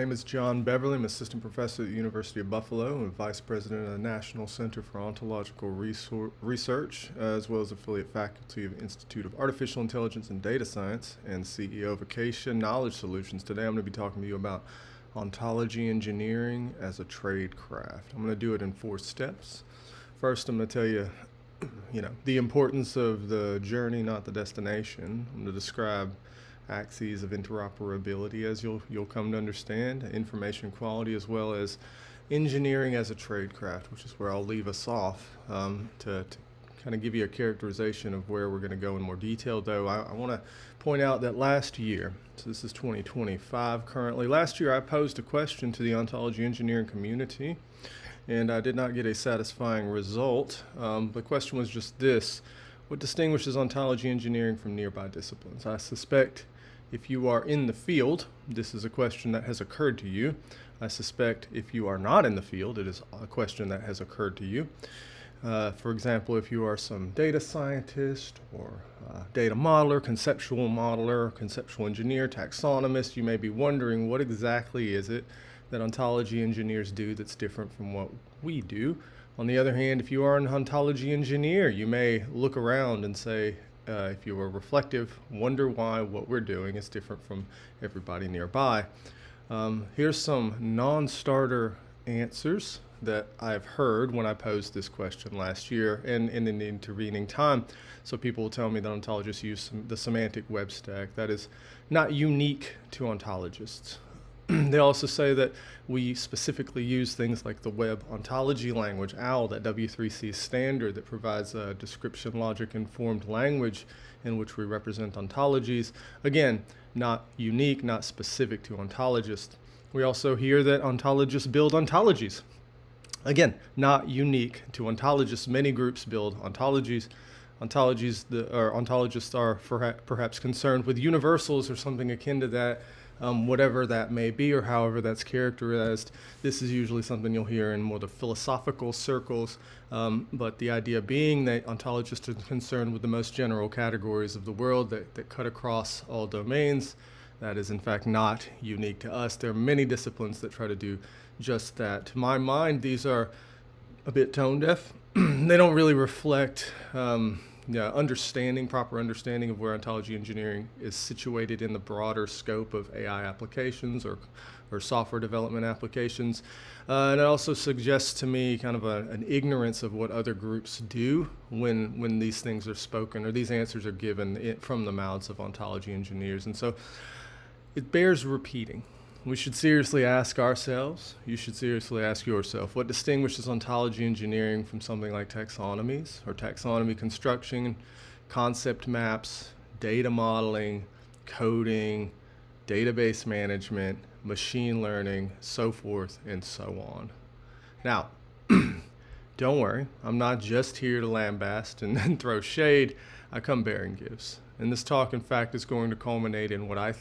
My name is John Beverley. I'm assistant professor at the University of Buffalo and vice president of the National Center for Ontological Research, as well as affiliate faculty of the Institute of Artificial Intelligence and Data Science, and CEO of Acacia Knowledge Solutions. Today I'm going to be talking to you about ontology engineering as a trade craft. I'm going to do it in 4 steps. First, I'm going to tell you, the importance of the journey, not the destination. I'm going to describe axes of interoperability, as you'll come to understand, information quality, as well as engineering as a trade craft, which is where I'll leave us off to kind of give you a characterization of where we're going to go in more detail. Though I want to point out that last year, so this is 2025 currently, last year I posed a question to the ontology engineering community, and I did not get a satisfying result. The question was just this: what distinguishes ontology engineering from nearby disciplines? I suspect if you are in the field, this is a question that has occurred to you. I suspect if you are not in the field, it is a question that has occurred to you. For example, if you are some data scientist or data modeler, conceptual engineer, taxonomist, you may be wondering what exactly is it that ontology engineers do that's different from what we do. On the other hand, if you are an ontology engineer, you may look around and say, if you are reflective, wonder why what we're doing is different from everybody nearby. Here's some non-starter answers that I've heard when I posed this question last year and in the intervening time. So people will tell me that ontologists use the semantic web stack. That is not unique to ontologists. They also say that we specifically use things like the web ontology language, OWL, that W3C standard that provides a description logic informed language in which we represent ontologies. Again, not unique, not specific to ontologists. We also hear that ontologists build ontologies. Again, not unique to ontologists. Many groups build ontologies. Ontologists are perhaps concerned with universals or something akin to that. Whatever that may be or however that's characterized, this is usually something you'll hear in more the philosophical circles, but the idea being that ontologists are concerned with the most general categories of the world that cut across all domains. That is in fact not unique to us. There are many disciplines that try to do just that. To my mind, these are a bit tone deaf. They don't really reflect proper understanding of where ontology engineering is situated in the broader scope of AI applications or software development applications. And it also suggests to me kind of an ignorance of what other groups do when these things are spoken or these answers are given from the mouths of ontology engineers. And so it bears repeating. We should seriously ask ourselves, you should seriously ask yourself, what distinguishes ontology engineering from something like taxonomies or taxonomy construction, concept maps, data modeling, coding, database management, machine learning, so forth and so on. Now, don't worry, I'm not just here to lambast and throw shade. I come bearing gifts. And this talk, in fact, is going to culminate in what I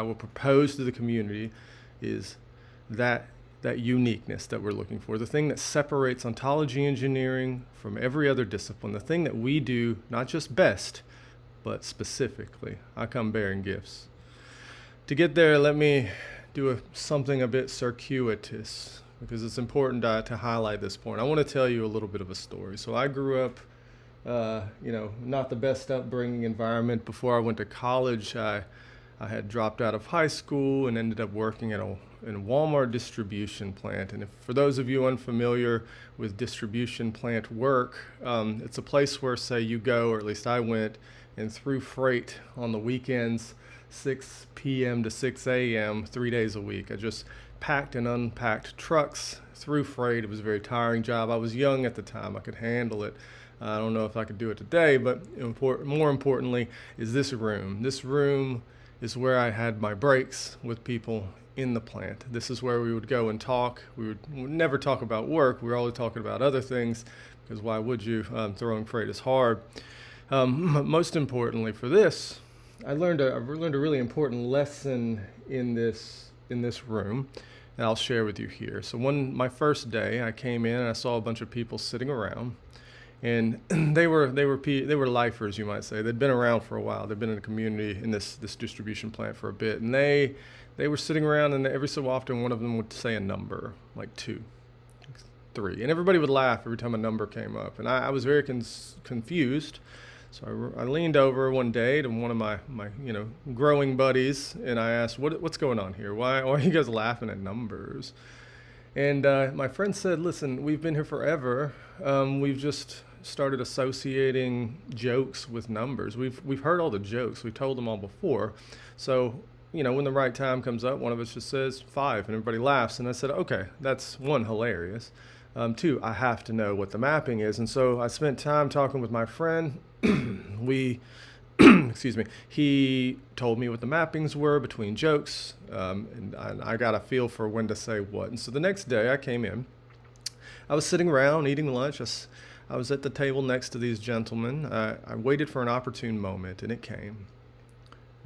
will propose to the community is that uniqueness that we're looking for, the thing that separates ontology engineering from every other discipline, the thing that we do not just best, but specifically. I come bearing gifts. To get there, let me do something a bit circuitous, because it's important to highlight this point. I want to tell you a little bit of a story. So I grew up not the best upbringing environment. Before I went to college, I had dropped out of high school and ended up working in a Walmart distribution plant. And for those of you unfamiliar with distribution plant work, it's a place where, say, you go, or at least I went, and threw freight on the weekends, 6 p.m. to 6 a.m., 3 days a week. I just packed and unpacked trucks, threw freight. It was a very tiring job. I was young at the time. I could handle it. I don't know if I could do it today, but more importantly is this room. This room is where I had my breaks with people in the plant. This is where we would go and talk. We would never talk about work. We were always talking about other things, because why would you? Throwing freight is hard. Most importantly for this, I learned a really important lesson in this room, and I'll share with you here. So my first day, I came in and I saw a bunch of people sitting around. And they were lifers, you might say. They'd been around for a while. They'd been in the community in this distribution plant for a bit, and they they were sitting around, and every so often one of them would say a number, like 2, 3. And everybody would laugh every time a number came up. And I was very confused. So I leaned over one day to one of my growing buddies, and I asked, what's going on here? Why are you guys laughing at numbers? And my friend said, listen, we've been here forever. We've just started associating jokes with numbers. We've heard all the jokes. We've told them all before. So, when the right time comes up, one of us just says 5, and everybody laughs. And I said, okay, that's 1, hilarious. 2, I have to know what the mapping is. And so I spent time talking with my friend. He told me what the mappings were between jokes, and I got a feel for when to say what. And so the next day I came in. I was sitting around eating lunch. I was at the table next to these gentlemen. I waited for an opportune moment, and it came.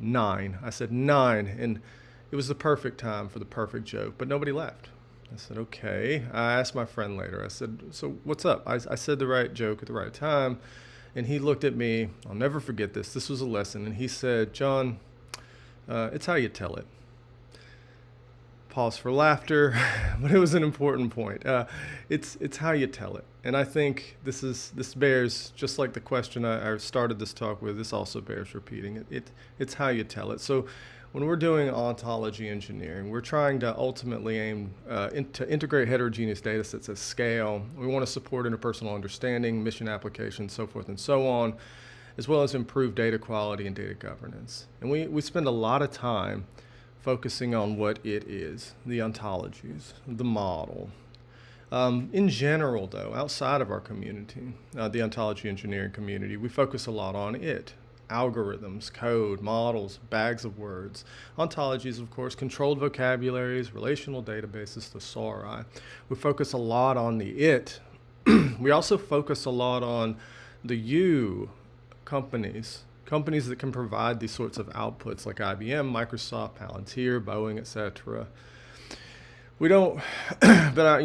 9. I said 9, and it was the perfect time for the perfect joke, but nobody laughed. I said, okay. I asked my friend later. I said, so what's up? I said the right joke at the right time. And he looked at me. I'll never forget this. This was a lesson. And he said, John, it's how you tell it. Pause for laughter, but it was an important point. It's how you tell it. And I think this bears, just like the question I started this talk with, this also bears repeating. It's how you tell it. So when we're doing ontology engineering, we're trying to ultimately aim to integrate heterogeneous data sets at scale. We want to support interpersonal understanding, mission applications, so forth and so on, as well as improve data quality and data governance. And we spend a lot of time focusing on what it is, the ontologies, the model. In general, though, outside of our community, the ontology engineering community, we focus a lot on it. Algorithms, code, models, bags of words. Ontologies, of course, controlled vocabularies, relational databases, thesauri. We focus a lot on the it. We also focus a lot on the you, companies that can provide these sorts of outputs like IBM, Microsoft, Palantir, Boeing, etc. We don't, but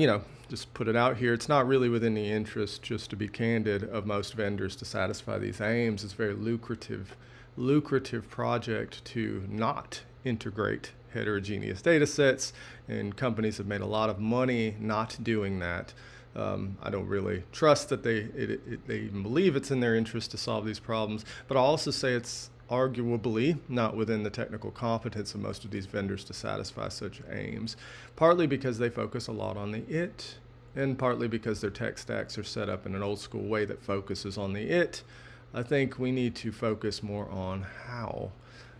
just put it out here, it's not really within the interest, just to be candid, of most vendors to satisfy these aims. It's a very lucrative project to not integrate heterogeneous data sets, and companies have made a lot of money not doing that. I don't really trust that they even believe it's in their interest to solve these problems, but I'll also say it's arguably not within the technical competence of most of these vendors to satisfy such aims, partly because they focus a lot on the it, and partly because their tech stacks are set up in an old school way that focuses on the it. I think we need to focus more on how.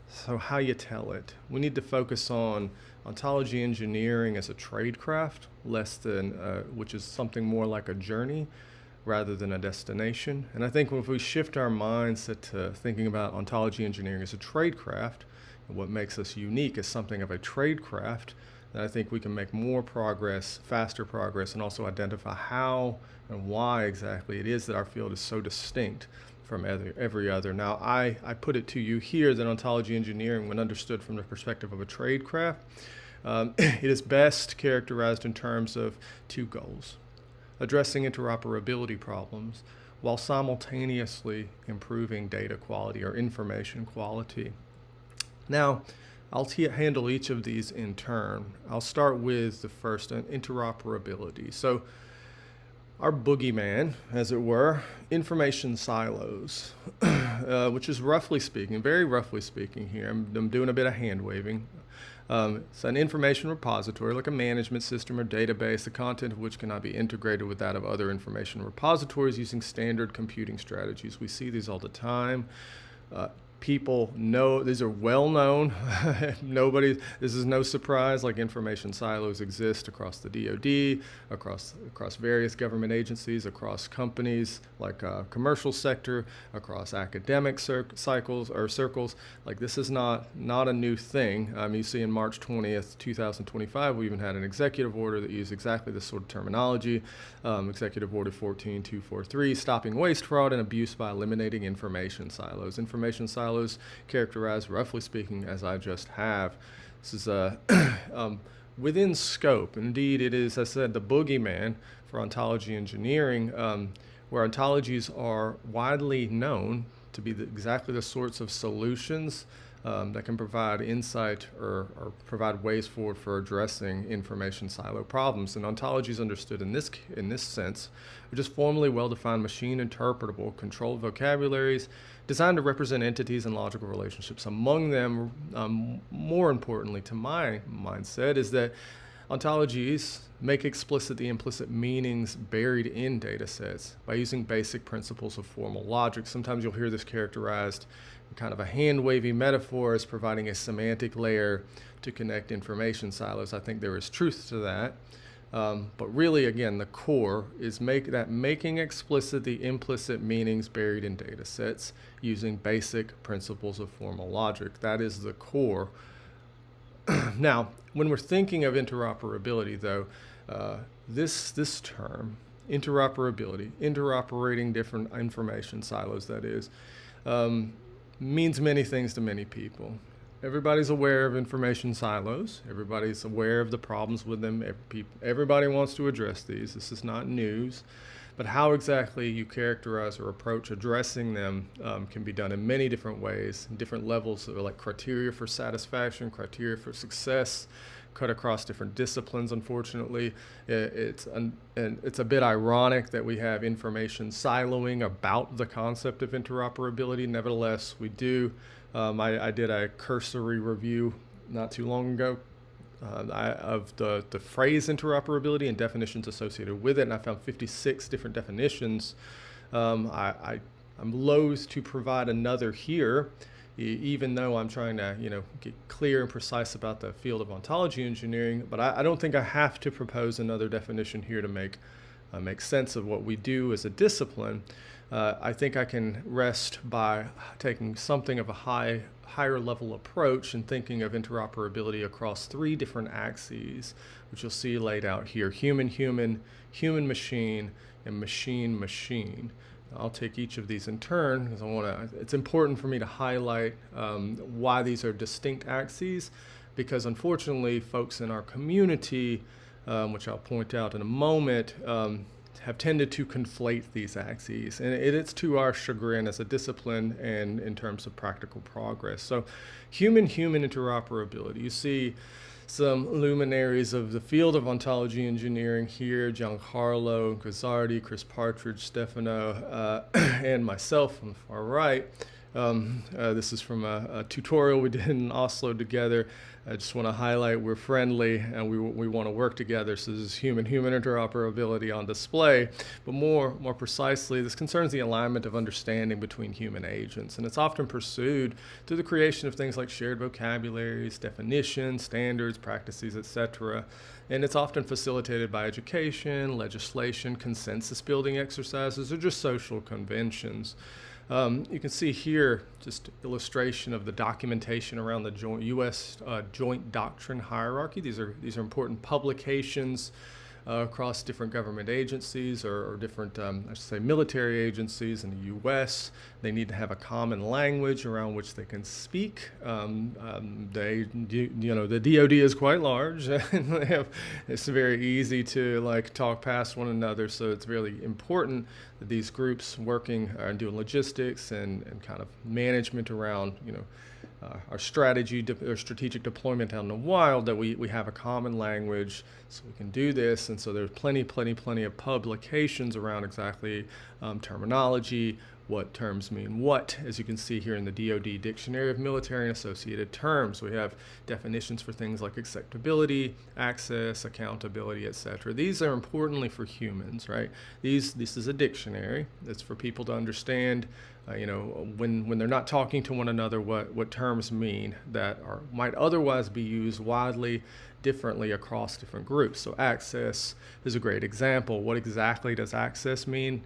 So how you tell it. We need to focus on ontology engineering as a tradecraft, less than, which is something more like a journey rather than a destination. And I think if we shift our mindset to thinking about ontology engineering as a tradecraft, and what makes us unique as something of a tradecraft, then I think we can make more progress, faster progress, and also identify how and why exactly it is that our field is so distinct from every other. Now, I put it to you here that ontology engineering, when understood from the perspective of a tradecraft, it is best characterized in terms of 2 goals: addressing interoperability problems while simultaneously improving data quality or information quality. Now, I'll handle each of these in turn. I'll start with the first, interoperability. So our boogeyman, as it were, information silos, which is roughly speaking, very roughly speaking here, I'm doing a bit of hand waving. It's an information repository, like a management system or database, the content of which cannot be integrated with that of other information repositories using standard computing strategies. We see these all the time. People know, these are well known. This is no surprise, like information silos exist across the DoD, across various government agencies, across companies like commercial sector, across academic circles. Like, this is not a new thing. You see in March 20th, 2025, we even had an executive order that used exactly this sort of terminology, Executive Order 14243, stopping waste, fraud, and abuse by eliminating information silos. Information silos characterized, roughly speaking, as I just have. This is within scope. Indeed, it is, as I said, the boogeyman for ontology engineering, where ontologies are widely known to be exactly the sorts of solutions that can provide insight or provide ways forward for addressing information silo problems. And ontology is understood in this sense, which is formally well-defined machine interpretable controlled vocabularies designed to represent entities and logical relationships. Among them, more importantly to my mindset, is that ontologies make explicit the implicit meanings buried in data sets by using basic principles of formal logic. Sometimes you'll hear this characterized in kind of a hand-wavy metaphor as providing a semantic layer to connect information silos. I think there is truth to that. But really, again, the core is making explicit the implicit meanings buried in data sets using basic principles of formal logic. That is the core. Now, when we're thinking of interoperability, though, this term, interoperability, interoperating different information silos, that is, means many things to many people. Everybody's aware of information silos. Everybody's aware of the problems with them. Everybody wants to address these. This is not news. But how exactly you characterize or approach addressing them can be done in many different ways, different levels, like criteria for satisfaction, criteria for success, cut across different disciplines, unfortunately. It's a bit ironic that we have information siloing about the concept of interoperability. Nevertheless, we do. I did a cursory review not too long ago of the phrase interoperability and definitions associated with it, and I found 56 different definitions. I'm loath to provide another here, even though I'm trying to get clear and precise about the field of ontology engineering, but I don't think I have to propose another definition here to make sense of what we do as a discipline. I think I can rest by taking something of a higher level approach and thinking of interoperability across three different axes, which you'll see laid out here: human-human, human-machine, and machine-machine. I'll take each of these in turn because it's important for me to highlight why these are distinct axes, because unfortunately folks in our community, which I'll point out in a moment, have tended to conflate these axes, and it's to our chagrin as a discipline and in terms of practical progress. So human-human interoperability, you see some luminaries of the field of ontology engineering here: Giancarlo Gazzardi, Chris Partridge, Stefano, and myself on the far right. This is from a tutorial we did in Oslo together. I just want to highlight we're friendly and we want to work together. So this is human-human interoperability on display. But more precisely, this concerns the alignment of understanding between human agents. And it's often pursued through the creation of things like shared vocabularies, definitions, standards, practices, etc. And it's often facilitated by education, legislation, consensus-building exercises, or just social conventions. You can see here just illustration of the documentation around the U.S. Joint Doctrine Hierarchy. These are important publications across different government agencies or different, I should say, military agencies in the U.S. They need to have a common language around which they can speak. The DoD is quite large, and it's very easy to talk past one another. So it's really important that these groups working and doing logistics and kind of management around our strategic deployment out in the wild, that we have a common language so we can do this. And so there's plenty of publications around exactly terminology, what terms mean what. As you can see here in the DoD Dictionary of Military and Associated Terms, we have definitions for things like acceptability, access, accountability, etc. These are importantly for humans, right? This is a dictionary. It's for people to understand when they're not talking to one another, what terms mean that might otherwise be used widely differently across different groups. So access is a great example. What exactly does access mean?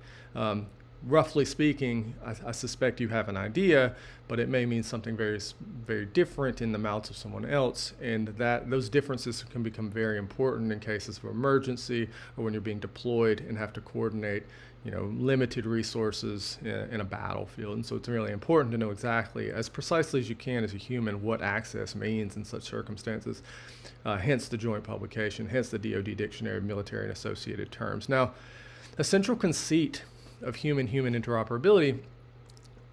Roughly speaking, I suspect you have an idea, but it may mean something very, very different in the mouths of someone else, and those differences can become very important in cases of emergency or when you're being deployed and have to coordinate limited resources in a battlefield. And so it's really important to know exactly, as precisely as you can as a human, what access means in such circumstances. Hence the joint publication, hence the DoD Dictionary of Military and Associated Terms. Now, a central conceit of human-human interoperability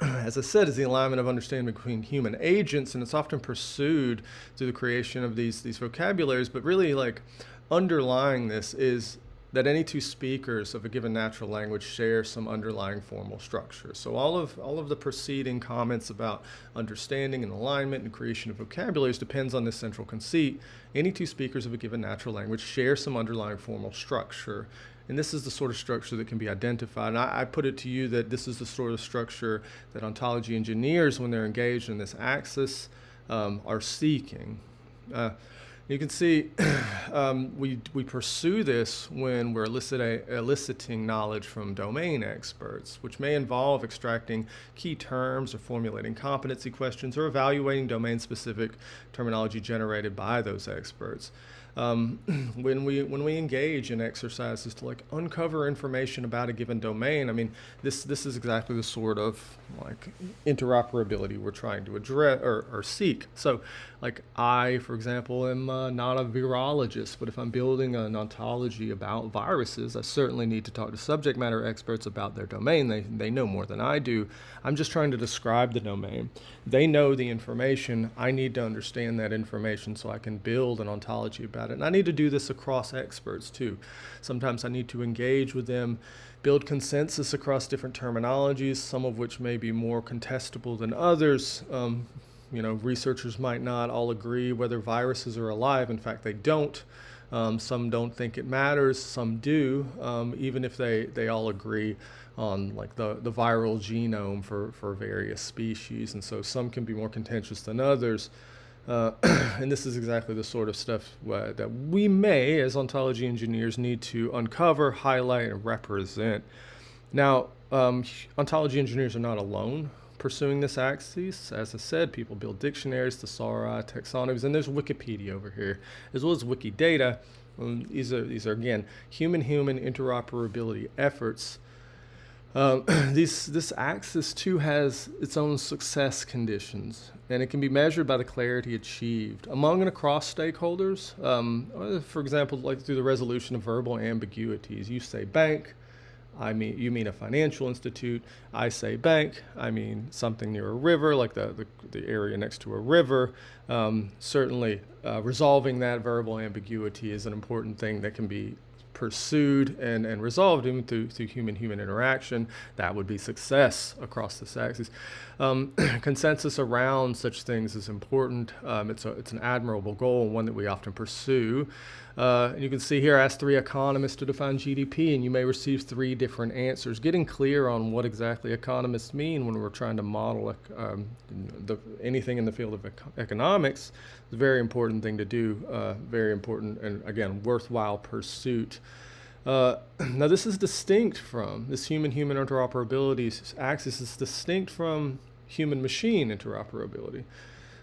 as I said, is the alignment of understanding between human agents, and it's often pursued through the creation of these vocabularies. But really, like, underlying this is that any two speakers of a given natural language share some underlying formal structure. So all of the preceding comments about understanding and alignment and creation of vocabularies depends on this central conceit. Any two speakers of a given natural language share some underlying formal structure. And this is the sort of structure that can be identified. And I put it to you that this is the sort of structure that ontology engineers, when they're engaged in this axis, are seeking. You can see we pursue this when we're eliciting knowledge from domain experts, which may involve extracting key terms or formulating competency questions or evaluating domain-specific terminology generated by those experts. When we engage in exercises to, like, uncover information about a given domain, I mean, this is exactly the sort of, like, interoperability we're trying to address or seek. So, like, I, for example, am not a virologist, but if I'm building an ontology about viruses, I certainly need to talk to subject matter experts about their domain. They know more than I do. I'm just trying to describe the domain. They know the information. I need to understand that information so I can build an ontology about it. And I need to do this across experts too. Sometimes I need to engage with them, build consensus across different terminologies, some of which may be more contestable than others. Researchers might not all agree whether viruses are alive. In fact, they don't. Some don't think it matters. Some do, even if they all agree on, like, the viral genome for various species. And so some can be more contentious than others. And this is exactly the sort of stuff that we may, as ontology engineers, need to uncover, highlight, and represent. Now, ontology engineers are not alone pursuing this axis. As I said, people build dictionaries, thesauri, taxonomies, and there's Wikipedia over here, as well as Wikidata. These are again human-human interoperability efforts. This axis too has its own success conditions, and it can be measured by the clarity achieved among and across stakeholders. For example, like through the resolution of verbal ambiguities. You say bank, you mean a financial institute. I say bank, I mean something near a river, like the area next to a river. Certainly, resolving that verbal ambiguity is an important thing that can be pursued and resolved even through human-human interaction. That would be success across this axis. Consensus around such things is important. It's an admirable goal, and one that we often pursue. And you can see here, ask 3 economists to define GDP, and you may receive 3 different answers. Getting clear on what exactly economists mean when we're trying to model anything in the field of economics is a very important thing to do, very important and, again, worthwhile pursuit. Now, this is distinct from, this human-human interoperability axis is distinct from human-machine interoperability.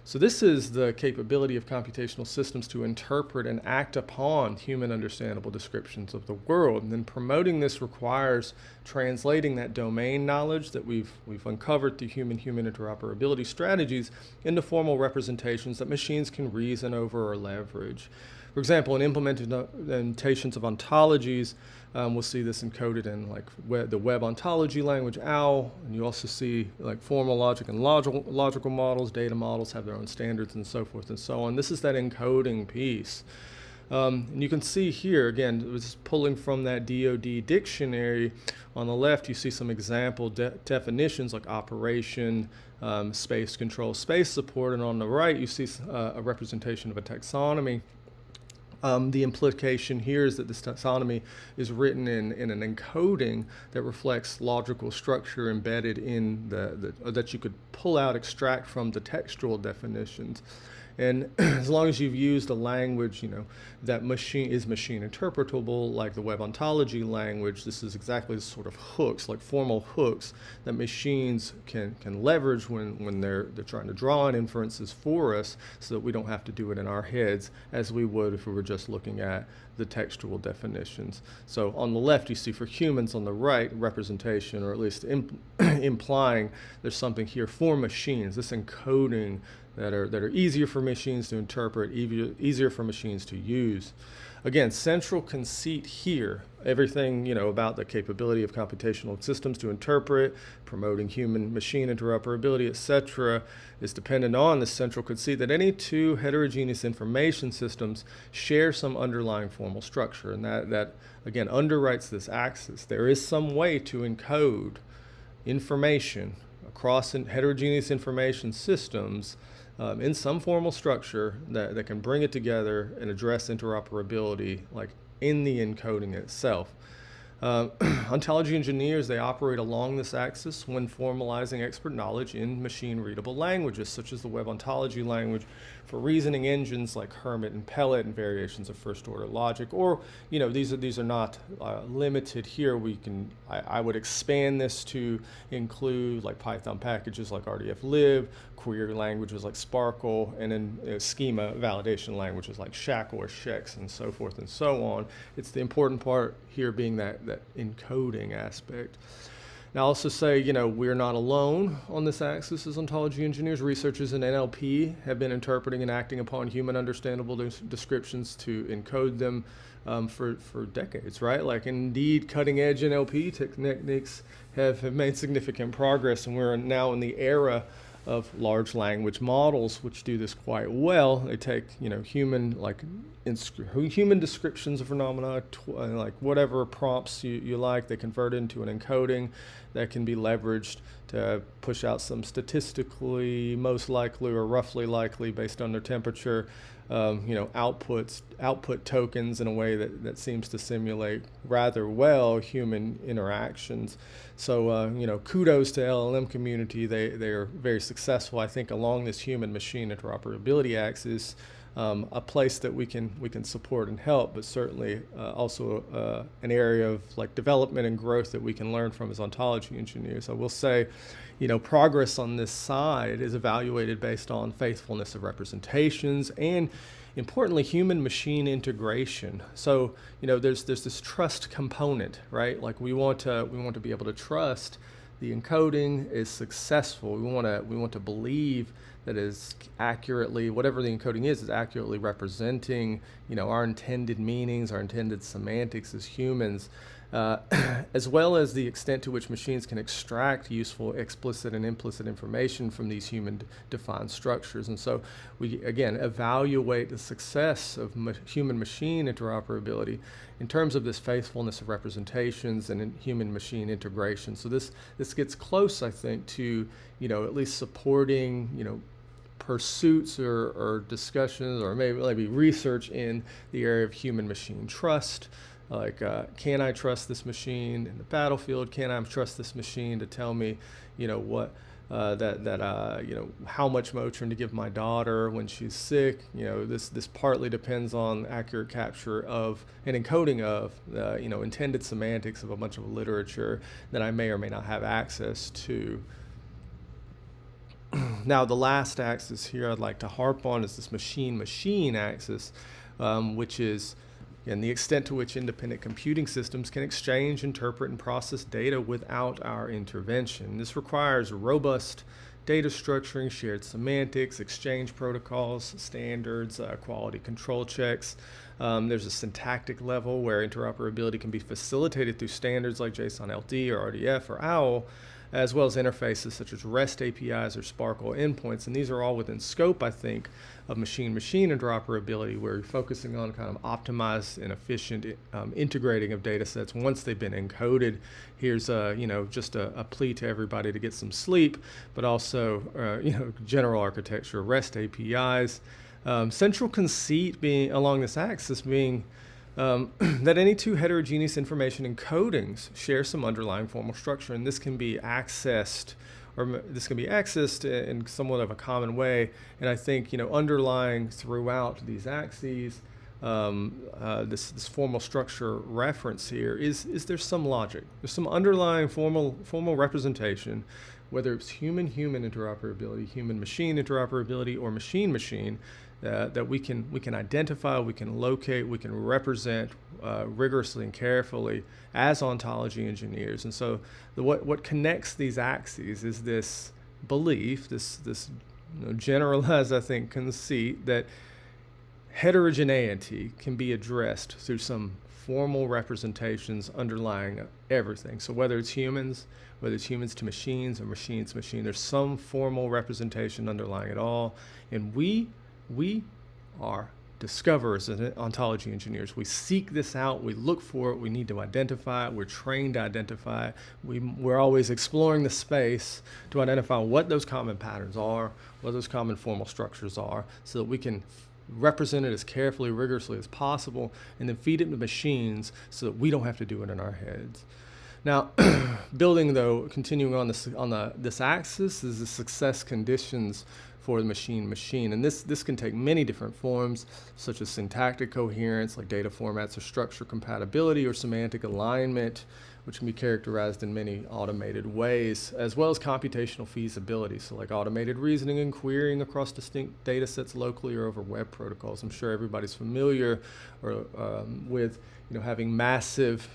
So this is the capability of computational systems to interpret and act upon human understandable descriptions of the world. And then promoting this requires translating that domain knowledge that we've uncovered through human-human interoperability strategies into formal representations that machines can reason over or leverage. For example, in implementations of ontologies, we'll see this encoded in, like, the web ontology language, OWL, and you also see, like, formal logic and logical models. Data models have their own standards and so forth and so on. This is that encoding piece. And you can see here, again, it was pulling from that DoD dictionary. On the left, you see some example definitions like operation, space control, space support, and on the right, you see a representation of a taxonomy. The implication here is that this taxonomy is written in an encoding that reflects logical structure embedded in that you could pull out, extract from the textual definitions. And as long as you've used a language, that is machine interpretable, like the web ontology language, this is exactly the sort of hooks, like formal hooks, that machines can leverage when they're trying to draw in inferences for us, so that we don't have to do it in our heads as we would if we were just looking at the textual definitions. So on the left, you see for humans, on the right, representation, or at least implying there's something here for machines, this encoding that are easier for machines to interpret, easier for machines to use. again, central conceit here, everything, about the capability of computational systems to interpret, promoting human-machine interoperability, etc., is dependent on the central conceit that any two heterogeneous information systems share some underlying formal structure, and that again, underwrites this axis. There is some way to encode information across heterogeneous information systems in some formal structure that can bring it together and address interoperability, like in the encoding itself. Ontology engineers, they operate along this axis when formalizing expert knowledge in machine-readable languages, such as the web ontology language, for reasoning engines like Hermit and Pellet and variations of first-order logic. Or, these are not limited here. I would expand this to include like Python packages like RDF-lib, query languages like Sparkle, and then schema validation languages like Shackle or Shex, and so forth and so on. It's the important part here being that encoding aspect. Now, I'll also say, we're not alone on this axis as ontology engineers. Researchers in NLP have been interpreting and acting upon human understandable descriptions to encode them for decades, right? Like, indeed, cutting-edge NLP techniques have made significant progress, and we're now in the era of large language models, which do this quite well. They take, human descriptions of phenomena, like whatever prompts you like, they convert into an encoding that can be leveraged to push out some statistically most likely or roughly likely based on their temperature, output tokens in a way that seems to simulate rather well human interactions. So, kudos to LLM community. They are very successful, I think, along this human-machine interoperability axis, a place that we can support and help, but certainly also an area of like development and growth that we can learn from as ontology engineers. I will say, progress on this side is evaluated based on faithfulness of representations and, importantly, human-machine integration. So, there's this trust component, right? Like we want to be able to trust the encoding is successful. We want to believe that is accurately, whatever the encoding is accurately representing, our intended meanings, our intended semantics as humans, as well as the extent to which machines can extract useful explicit and implicit information from these human-defined structures. And so we, again, evaluate the success of human-machine interoperability in terms of this faithfulness of representations and human-machine integration. So this gets close, I think, to, at least supporting, pursuits or discussions or maybe research in the area of human-machine trust. Like, can I trust this machine in the battlefield? Can I trust this machine to tell me, what how much Motrin to give my daughter when she's sick? This partly depends on accurate capture of and encoding of, intended semantics of a bunch of literature that I may or may not have access to. Now, the last axis here I'd like to harp on is this machine-machine axis, which is, and the extent to which independent computing systems can exchange, interpret, and process data without our intervention. This requires robust data structuring, shared semantics, exchange protocols, standards, quality control checks. There's a syntactic level where interoperability can be facilitated through standards like JSON LD or RDF or OWL, as well as interfaces such as REST APIs or Sparkle endpoints. And these are all within scope, I think, of machine-machine interoperability, where you're focusing on kind of optimized and efficient integrating of data sets once they've been encoded. Here's just a plea to everybody to get some sleep, but also general architecture, REST APIs. Central conceit being along this axis being that any two heterogeneous information encodings share some underlying formal structure, and this can be accessed in somewhat of a common way. And I think, underlying throughout these axes, this formal structure reference here is there's some logic. There's some underlying formal representation, whether it's human-human interoperability, human-machine interoperability, or machine-machine, that we can identify, we can locate, we can represent rigorously and carefully as ontology engineers. And so what connects these axes is this belief, this generalized, I think, conceit that heterogeneity can be addressed through some formal representations underlying everything. So whether it's humans to machines or machines to machine, there's some formal representation underlying it all. And we are discoverers as ontology engineers. We seek this out, we look for it, we need to identify it, we're trained to identify it. We're always exploring the space to identify what those common patterns are, what those common formal structures are, so that we can represent it as carefully, rigorously as possible, and then feed it to machines so that we don't have to do it in our heads. Now, continuing on this axis is the success conditions for the machine-machine. And this can take many different forms, such as syntactic coherence, like data formats or structure compatibility, or semantic alignment, which can be characterized in many automated ways, as well as computational feasibility, so like automated reasoning and querying across distinct data sets locally or over web protocols. I'm sure everybody's familiar with having massive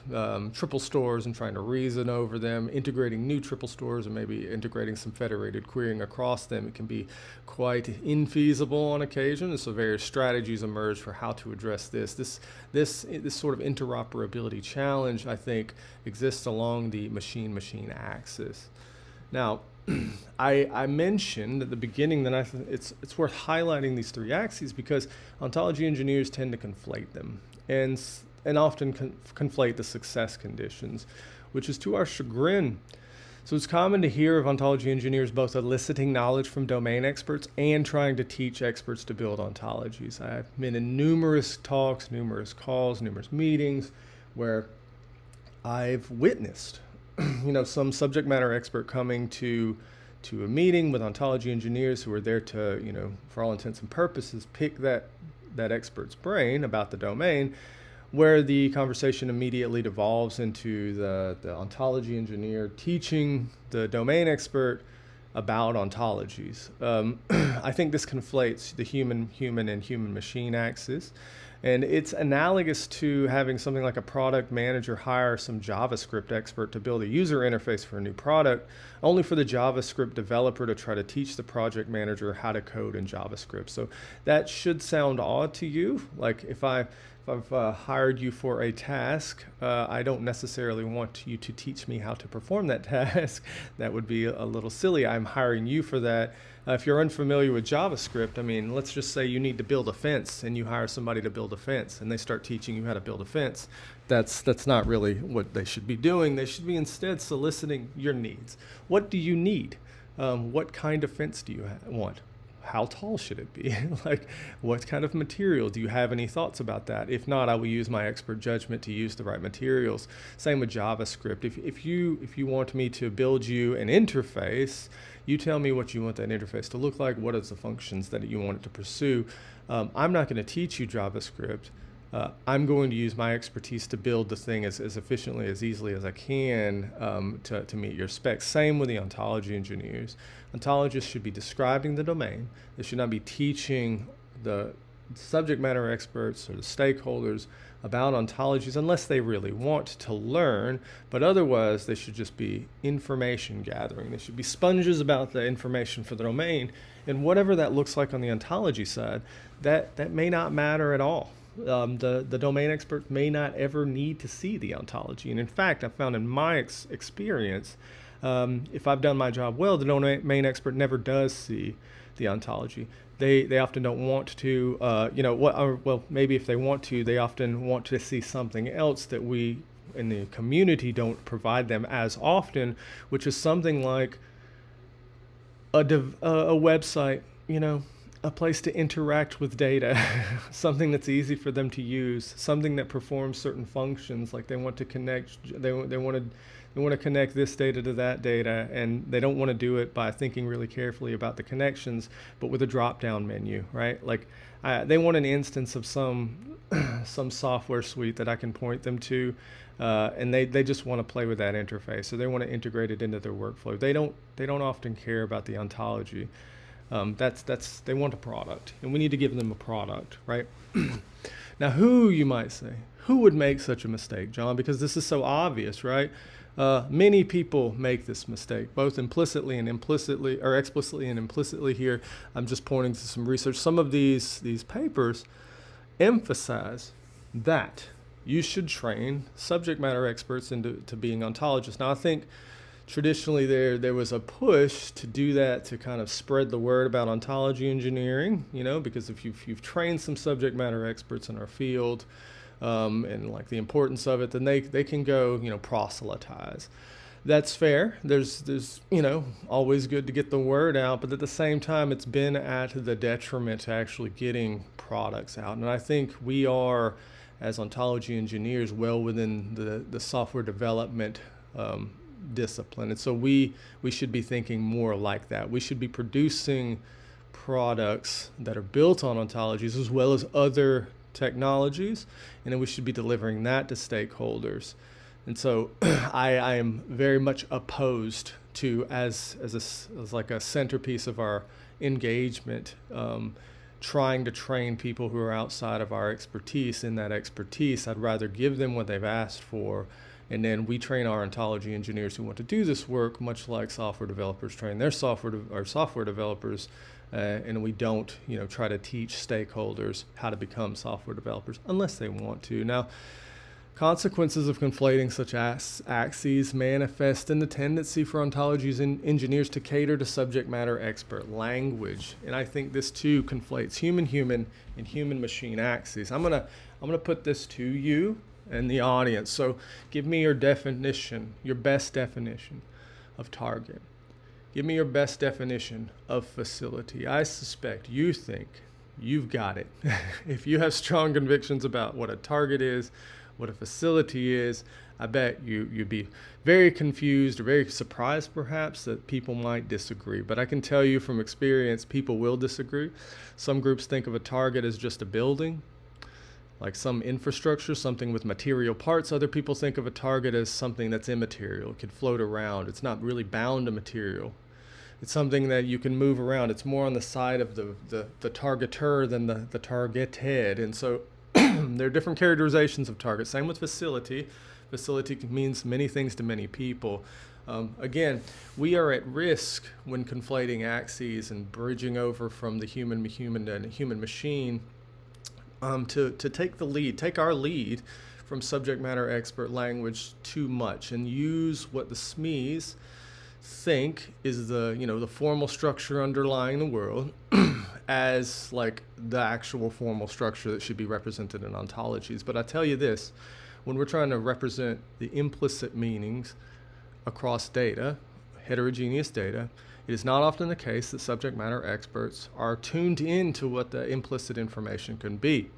triple stores and trying to reason over them, integrating new triple stores, or maybe integrating some federated querying across them. It can be quite infeasible on occasion, and so various strategies emerge for how to address this. This sort of interoperability challenge, I think, exists along the machine-machine axis. Now, I mentioned at the beginning that it's worth highlighting these three axes because ontology engineers tend to conflate them and often conflate the success conditions, which is to our chagrin. So it's common to hear of ontology engineers both eliciting knowledge from domain experts and trying to teach experts to build ontologies. I've been in numerous talks, numerous calls, numerous meetings where I've witnessed some subject matter expert coming to a meeting with ontology engineers who are there to, for all intents and purposes, pick that expert's brain about the domain, where the conversation immediately devolves into the ontology engineer teaching the domain expert about ontologies. I think this conflates the human and human machine axis. And it's analogous to having something like a product manager hire some JavaScript expert to build a user interface for a new product, only for the JavaScript developer to try to teach the project manager how to code in JavaScript. So that should sound odd to you. Like if I've hired you for a task, I don't necessarily want you to teach me how to perform that task. That would be a little silly. I'm hiring you for that. If you're unfamiliar with JavaScript, let's just say you need to build a fence and you hire somebody to build a fence and they start teaching you how to build a fence. That's not really what they should be doing. They should be instead soliciting your needs. What do you need? What kind of fence do you want? How tall should it be? Like, what kind of material? Do you have any thoughts about that? If not, I will use my expert judgment to use the right materials. Same with JavaScript. If you want me to build you an interface, you tell me what you want that interface to look like. What are the functions that you want it to pursue? I'm not going to teach you JavaScript. I'm going to use my expertise to build the thing as efficiently, as easily as I can to meet your specs. Same with the ontology engineers. Ontologists should be describing the domain. They should not be teaching the subject matter experts or the stakeholders about ontologies unless they really want to learn, but otherwise they should just be information gathering. They should be sponges about the information for the domain, and whatever that looks like on the ontology side, that may not matter at all. The domain expert may not ever need to see the ontology. And in fact, I've found in my experience, if I've done my job well, the domain expert never does see the ontology. They often don't want to, maybe if they want to, they often want to see something else that we in the community don't provide them as often, which is something like a website, a place to interact with data, something that's easy for them to use, something that performs certain functions, like they want to connect, they want to connect this data to that data, and they don't want to do it by thinking really carefully about the connections, but with a drop-down menu, right? Like they want an instance of some software suite that I can point them to, and they just want to play with that interface, so they want to integrate it into their workflow. They don't often care about the ontology. They want a product, and we need to give them a product, right? Now, you might say, who would make such a mistake, John? Because this is so obvious, right? Many people make this mistake, both implicitly and implicitly, or explicitly and implicitly here. I'm just pointing to some research. Some of these papers emphasize that you should train subject matter experts into being ontologists. Now, I think traditionally there was a push to do that to kind of spread the word about ontology engineering, because if you've trained some subject matter experts in our field, and like the importance of it, then they can go, proselytize. That's fair. There's always good to get the word out, but at the same time, it's been at the detriment to actually getting products out. And I think we are, as ontology engineers, well within the software development discipline. And so we should be thinking more like that. We should be producing products that are built on ontologies as well as other technologies, and then we should be delivering that to stakeholders. And so I am very much opposed to, as like a centerpiece of our engagement, trying to train people who are outside of our expertise in that expertise. I'd rather give them what they've asked for, and then we train our ontology engineers who want to do this work, much like software developers train their software developers, and we don't, try to teach stakeholders how to become software developers unless they want to. Now, consequences of conflating such axes manifest in the tendency for ontologies and engineers to cater to subject matter expert language. And I think this too conflates human-human and human-machine axes. I'm gonna put this to you and the audience. So give me your definition, your best definition of target. Give me your best definition of facility. I suspect you think you've got it. If you have strong convictions about what a target is, what a facility is, I bet you'd be very confused or very surprised perhaps that people might disagree. But I can tell you from experience, people will disagree. Some groups think of a target as just a building, like some infrastructure, something with material parts. Other people think of a target as something that's immaterial. It could float around. It's not really bound to material. It's something that you can move around. It's more on the side of the targeter than the targeted. And so there are different characterizations of target. Same with facility. Facility means many things to many people. Again, we are at risk when conflating axes and bridging over from the human-human to human-machine to take our lead from subject matter expert language too much and use what the SMEs think is the formal structure underlying the world as like the actual formal structure that should be represented in ontologies. But I tell you this, when we're trying to represent the implicit meanings across data, heterogeneous data, it is not often the case that subject matter experts are tuned into what the implicit information can be.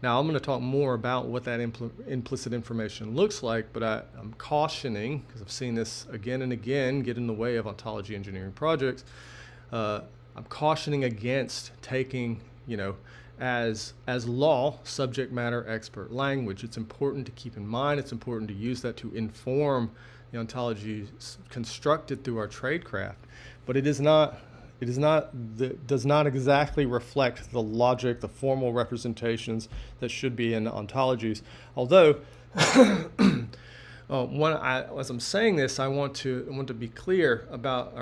Now, I'm going to talk more about what that implicit information looks like, but I'm cautioning, because I've seen this again and again get in the way of ontology engineering projects, I'm cautioning against taking, as law, subject matter expert language. It's important to keep in mind, it's important to use that to inform the ontologies constructed through our tradecraft, but it does not exactly reflect the logic, the formal representations that should be in ontologies. Although, as I'm saying this, I want to be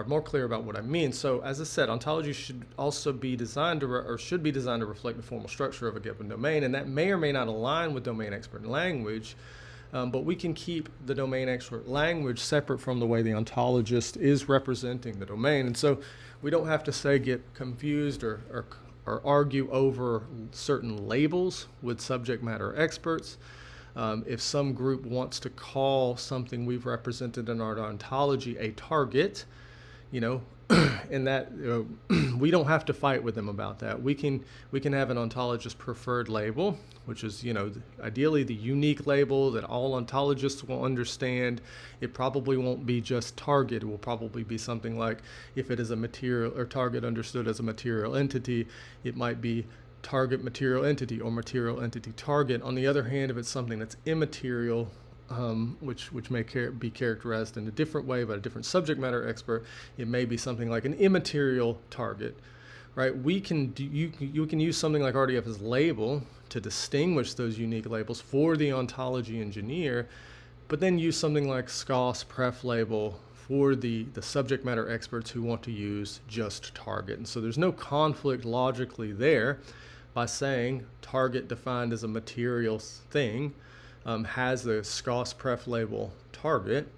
more clear about what I mean. So, as I said, ontologies should also be designed should be designed to reflect the formal structure of a given domain, and that may or may not align with domain expert language. But we can keep the domain expert language separate from the way the ontologist is representing the domain. And so we don't have to get confused or argue over certain labels with subject matter experts. If some group wants to call something we've represented in our ontology a target, and that we don't have to fight with them about that. We can have an ontologist preferred label, which is ideally the unique label that all ontologists will understand. It probably won't be just target. It will probably be something like, if it is a material or target understood as a material entity, it might be target material entity or material entity target. On the other hand, if it's something that's immaterial, which may be characterized in a different way by a different subject matter expert, it may be something like an immaterial target, right? You can use something like RDF as label to distinguish those unique labels for the ontology engineer, but then use something like SCOS pref label for the subject matter experts who want to use just target. And so there's no conflict logically there. by saying target defined as a material thing has the scos-pref label target,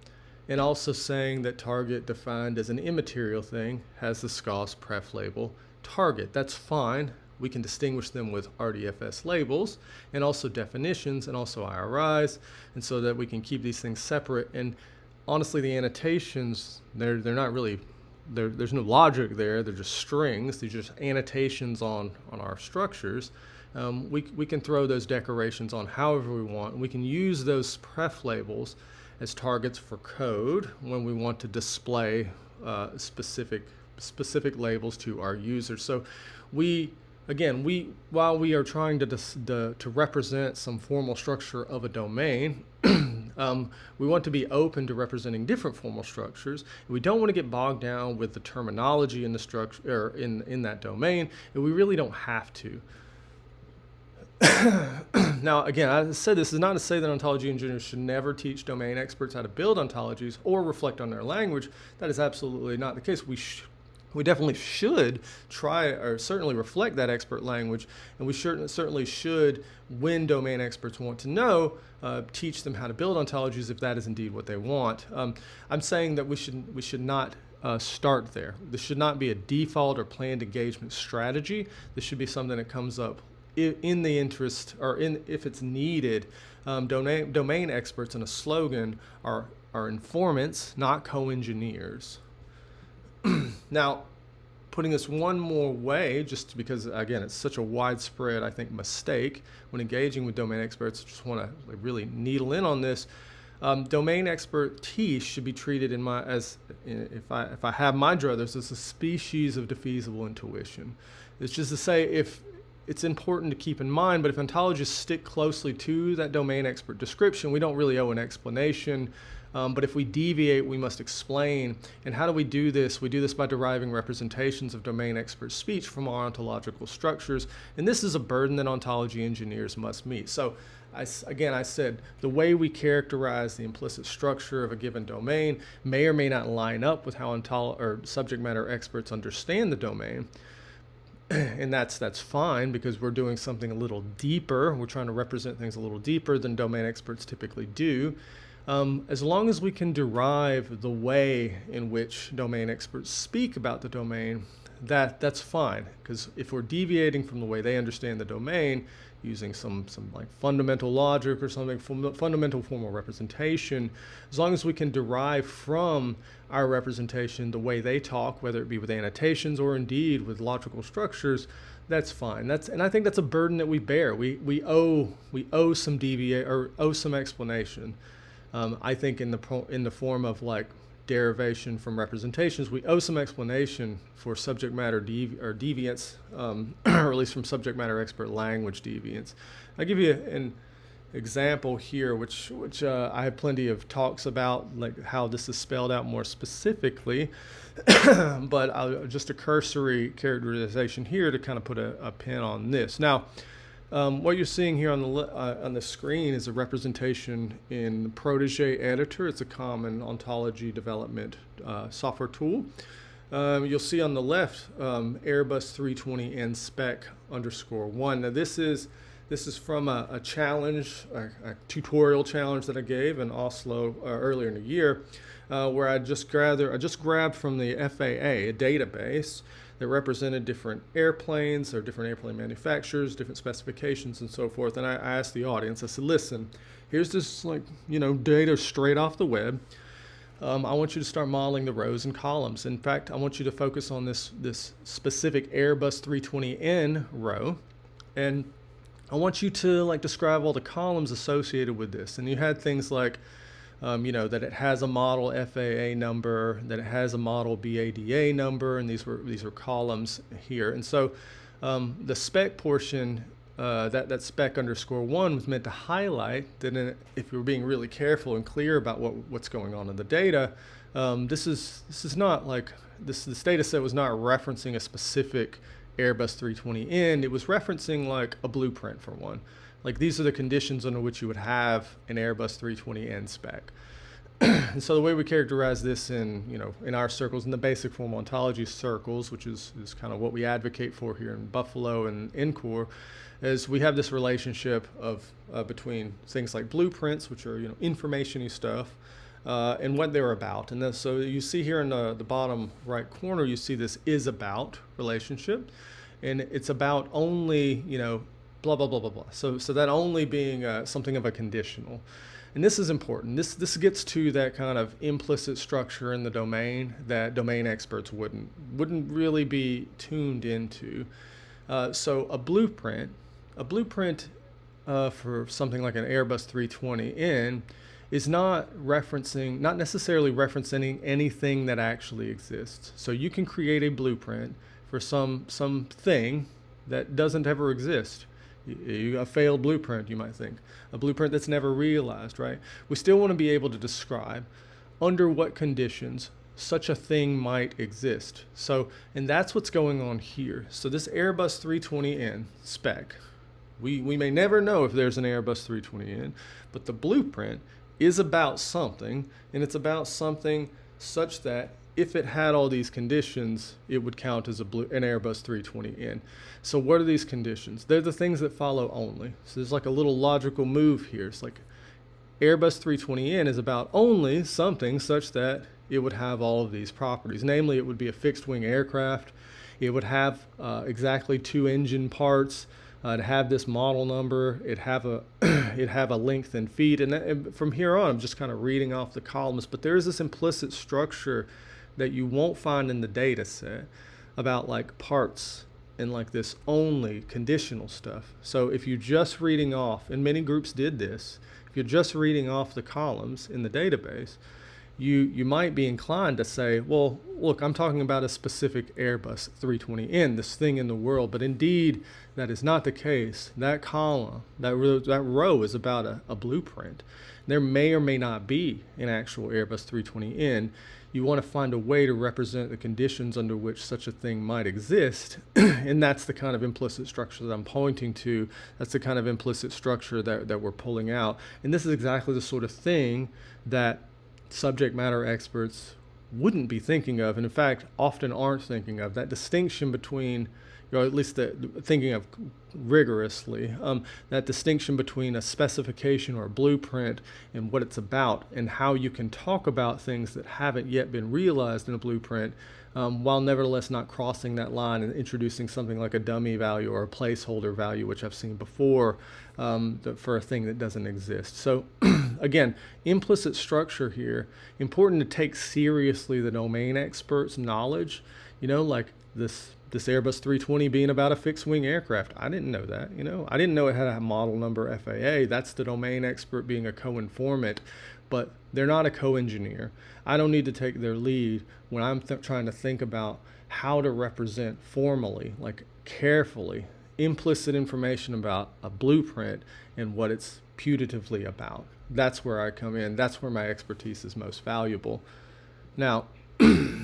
and also saying that target defined as an immaterial thing has the scos-pref label target. That's fine. We can distinguish them with RDFS labels and also definitions and also IRIs, and so that we can keep these things separate. And honestly, the annotations, they're not really, there's no logic there. They're just strings. They're just annotations on our structures. We can throw those decorations on however we want. We can use those pref labels as targets for code when we want to display specific labels to our users. So while we are trying to represent some formal structure of a domain, we want to be open to representing different formal structures. We don't want to get bogged down with the terminology in the structure or in that domain, and we really don't have to. Now, again, I said this is not to say that ontology engineers should never teach domain experts how to build ontologies or reflect on their language. That is absolutely not the case. We definitely should try or certainly reflect that expert language, and we certainly should, when domain experts want to know, teach them how to build ontologies if that is indeed what they want. I'm saying that we should not start there. This should not be a default or planned engagement strategy. This should be something that comes up in the interest, or if it's needed. Domain experts in a slogan are informants, not co-engineers. Now, putting this one more way, just because, again, it's such a widespread, I think, mistake when engaging with domain experts, I just want to really needle in on this. Domain expertise should be treated if I have my druthers, as a species of defeasible intuition. It's just to say, if it's important to keep in mind, but if ontologists stick closely to that domain expert description, we don't really owe an explanation. But if we deviate, we must explain. And how do we do this? We do this by deriving representations of domain expert speech from our ontological structures. And this is a burden that ontology engineers must meet. So I said the way we characterize the implicit structure of a given domain may or may not line up with how subject matter experts understand the domain. And that's fine, because we're doing something a little deeper. We're trying to represent things a little deeper than domain experts typically do. As long as we can derive the way in which domain experts speak about the domain, that's fine. Because if we're deviating from the way they understand the domain, using some like fundamental logic or something, fundamental formal representation, as long as we can derive from our representation the way they talk, whether it be with annotations or indeed with logical structures, that's fine. And I think that's a burden that we bear. We owe some explanation. I think in the form of like derivation from representations, we owe some explanation for subject matter deviance, or at least from subject matter expert language deviance. I'll give you an example here, which I have plenty of talks about, like how this is spelled out more specifically, but just a cursory characterization here to kind of put a pin on this. Now, what you're seeing here on the screen is a representation in Protege Editor. It's a common ontology development software tool. You'll see on the left Airbus 320N spec_1. Now this is from a challenge, a tutorial challenge that I gave in Oslo earlier in the year, where I just grabbed from the FAA a database that represented different airplanes or different airplane manufacturers, different specifications, and so forth. And I asked the audience, I said, listen, here's this data straight off the web. I want you to start modeling the rows and columns. In fact, I want you to focus on this specific Airbus 320N row, and I want you to describe all the columns associated with this. And you had things like that it has a model FAA number, that it has a model BADA number, and these were columns here. And so the spec portion, that spec_1 was meant to highlight that if you're being really careful and clear about what's going on in the data, this data set was not referencing a specific Airbus 320N. It was referencing like a blueprint for one. Like these are the conditions under which you would have an Airbus 320N spec. And so the way we characterize this in our circles, in the basic form ontology circles, which is kind of what we advocate for here in Buffalo and NCOR, is we have this relationship of between things like blueprints, which are information-y stuff, and what they're about. And then, so you see here in the bottom right corner, you see this is about relationship, and it's about only blah blah blah blah blah. So that only being something of a conditional. And this is important. This gets to that kind of implicit structure in the domain that domain experts wouldn't really be tuned into. So a blueprint for something like an Airbus 320N is not necessarily referencing anything that actually exists. So you can create a blueprint for something that doesn't ever exist. A failed blueprint, you might think. A blueprint that's never realized, right? We still want to be able to describe under what conditions such a thing might exist. So, and that's what's going on here. So this Airbus 320N spec, we may never know if there's an Airbus 320N, but the blueprint is about something, and it's about something such that if it had all these conditions, it would count as an Airbus 320N. So what are these conditions? They're the things that follow only. So there's like a little logical move here. It's like Airbus 320N is about only something such that it would have all of these properties. Namely, it would be a fixed-wing aircraft. It would have exactly 2 engine parts. It'd have this model number. It'd have a length in feet. And from here on, I'm just kind of reading off the columns. But there is this implicit structure that you won't find in the data set about like parts and like this only conditional stuff. So if you're just reading off, and many groups did this, if you're just reading off the columns in the database, you might be inclined to say, well, look, I'm talking about a specific Airbus 320N, this thing in the world, but indeed that is not the case. That column, that row is about a blueprint. There may or may not be an actual Airbus 320N. You want to find a way to represent the conditions under which such a thing might exist, and that's the kind of implicit structure that I'm pointing to. That's the kind of implicit structure that we're pulling out. And this is exactly the sort of thing that subject matter experts wouldn't be thinking of, and in fact often aren't thinking of. That distinction between, or at least thinking of rigorously, that distinction between a specification or a blueprint and what it's about, and how you can talk about things that haven't yet been realized in a blueprint, while nevertheless not crossing that line and introducing something like a dummy value or a placeholder value, which I've seen before, for a thing that doesn't exist. So again, implicit structure here, important to take seriously the domain expert's knowledge, like this Airbus 320 being about a fixed-wing aircraft. I didn't know that, I didn't know it had a model number FAA. That's the domain expert being a co-informant, but they're not a co-engineer. I don't need to take their lead when I'm trying to think about how to represent formally, like carefully, implicit information about a blueprint and what it's putatively about. That's where I come in. That's where my expertise is most valuable. Now,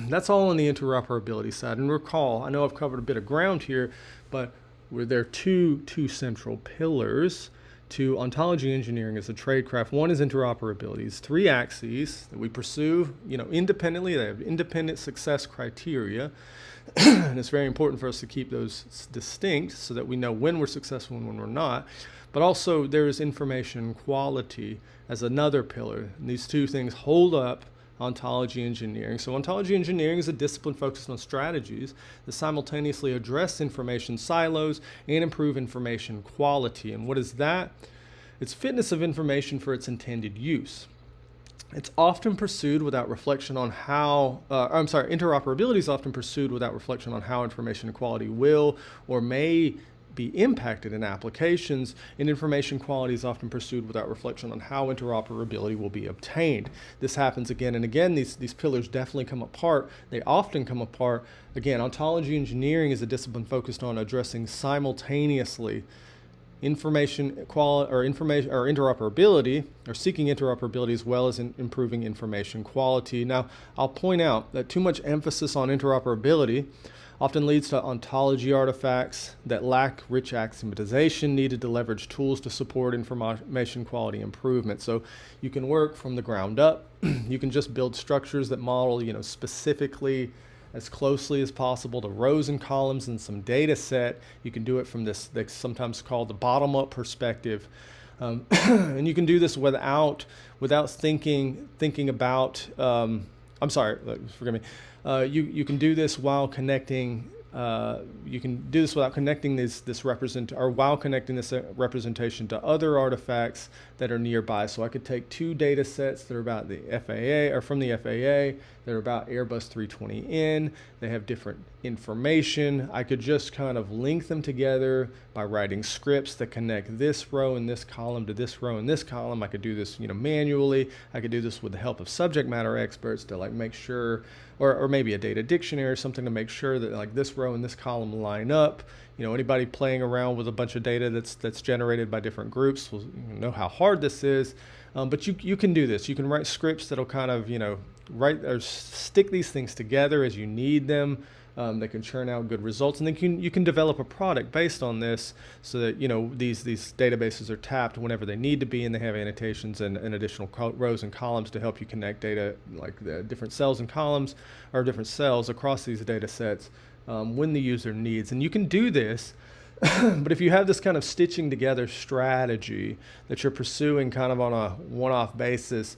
that's all on the interoperability side. And recall, I know I've covered a bit of ground here, but there are two central pillars to ontology engineering as a tradecraft. One is interoperability. It's 3 axes that we pursue, independently. They have independent success criteria. And it's very important for us to keep those distinct so that we know when we're successful and when we're not. But also there is information quality as another pillar. And these two things hold up ontology engineering. So ontology engineering is a discipline focused on strategies that simultaneously address information silos and improve information quality. And what is that? It's fitness of information for its intended use. It's often pursued without reflection on how, interoperability is often pursued without reflection on how information quality will or may be impacted in applications, and information quality is often pursued without reflection on how interoperability will be obtained. This happens again and again. These pillars definitely come apart. They often come apart. Again, ontology engineering is a discipline focused on addressing simultaneously information quality or information or interoperability, or seeking interoperability as well as improving information quality. Now, I'll point out that too much emphasis on interoperability often leads to ontology artifacts that lack rich axiomatization needed to leverage tools to support information quality improvement. So you can work from the ground up. You can just build structures that model, specifically as closely as possible to rows and columns in some data set. You can do it from this, they sometimes called the bottom-up perspective. And you can do this without thinking about, I'm sorry, forgive me. You can do this while connecting. You can do this without connecting while connecting this representation to other artifacts that are nearby. So I could take two data sets that are about the FAA or from the FAA. They're about Airbus 320N. They have different information. I could just kind of link them together by writing scripts that connect this row and this column to this row and this column. I could do this, manually. I could do this with the help of subject matter experts to make sure, or maybe a data dictionary or something to make sure that this row and this column line up. Anybody playing around with a bunch of data that's generated by different groups will know how hard this is. But you can do this. You can write scripts that'll kind of, write or stick these things together as you need them. They can churn out good results, and then you can develop a product based on this, so that these databases are tapped whenever they need to be, and they have annotations and additional rows and columns to help you connect data, like the different cells and columns or different cells across these data sets when the user needs. And you can do this. But if you have this kind of stitching together strategy that you're pursuing kind of on a one-off basis,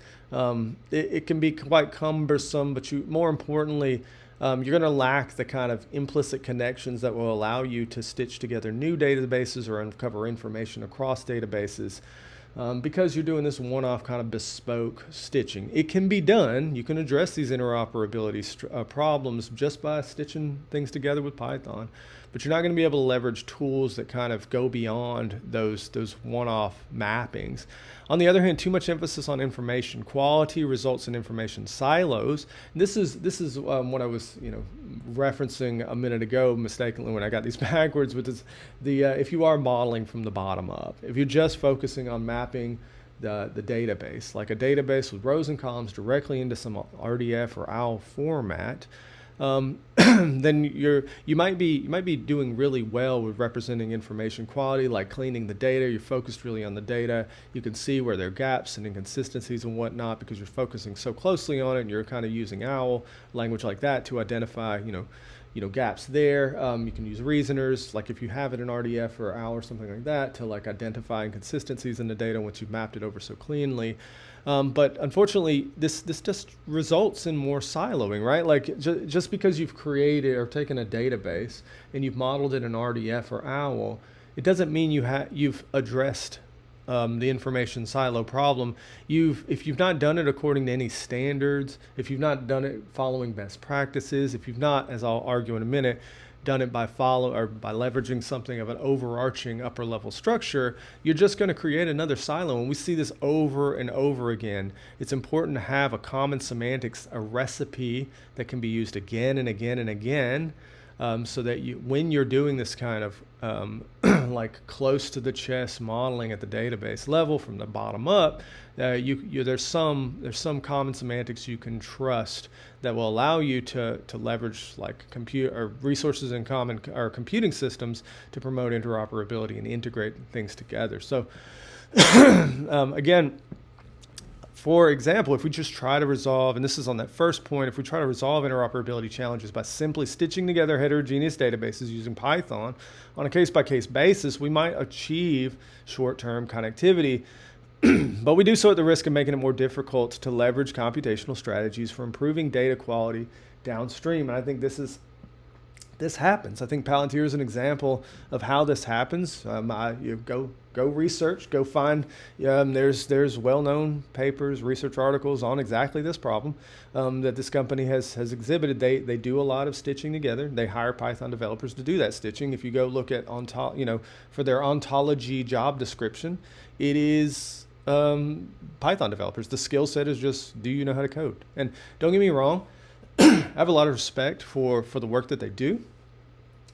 it can be quite cumbersome, but more importantly, you're going to lack the kind of implicit connections that will allow you to stitch together new databases or uncover information across databases. Because you're doing this one-off kind of bespoke stitching. It can be done. You can address these interoperability problems just by stitching things together with Python, but you're not going to be able to leverage tools that kind of go beyond those one-off mappings. On the other hand, too much emphasis on information quality results in information silos. And this is what I was referencing a minute ago mistakenly when I got these backwards, which is if you are modeling from the bottom up, if you're just focusing on mapping the database, like a database with rows and columns directly into some RDF or OWL format, then you might be doing really well with representing information quality, like cleaning the data. You're focused really on the data. You can see where there are gaps and inconsistencies and whatnot because you're focusing so closely on it, and you're kind of using OWL language like that to identify gaps there. You can use reasoners, like if you have it in RDF or OWL or something like that, to identify inconsistencies in the data once you've mapped it over so cleanly. But unfortunately, this just results in more siloing, right? Just because you've created or taken a database and you've modeled it in RDF or OWL, it doesn't mean you've addressed the information silo problem. If you've not done it according to any standards, if you've not done it following best practices, if you've not, as I'll argue in a minute, done it by leveraging something of an overarching upper level structure, you're just going to create another silo. And we see this over and over again. It's important to have a common semantics, a recipe that can be used again and again and again, so that when you're doing this kind of close to the chest modeling at the database level from the bottom up, there's some common semantics you can trust that will allow you to leverage compute or resources in common or computing systems to promote interoperability and integrate things together. So again, for example, if we just try to resolve, and this is on that first point, if we try to resolve interoperability challenges by simply stitching together heterogeneous databases using Python on a case-by-case basis, we might achieve short-term connectivity, but we do so at the risk of making it more difficult to leverage computational strategies for improving data quality downstream. And I think this happens. I think Palantir is an example of how this happens. Go research, go find. There's well-known papers, research articles on exactly this problem that this company has exhibited. They do a lot of stitching together. They hire Python developers to do that stitching. If you go look at for their ontology job description, it is Python developers. The skill set is just, do you know how to code? And don't get me wrong, I have a lot of respect for the work that they do.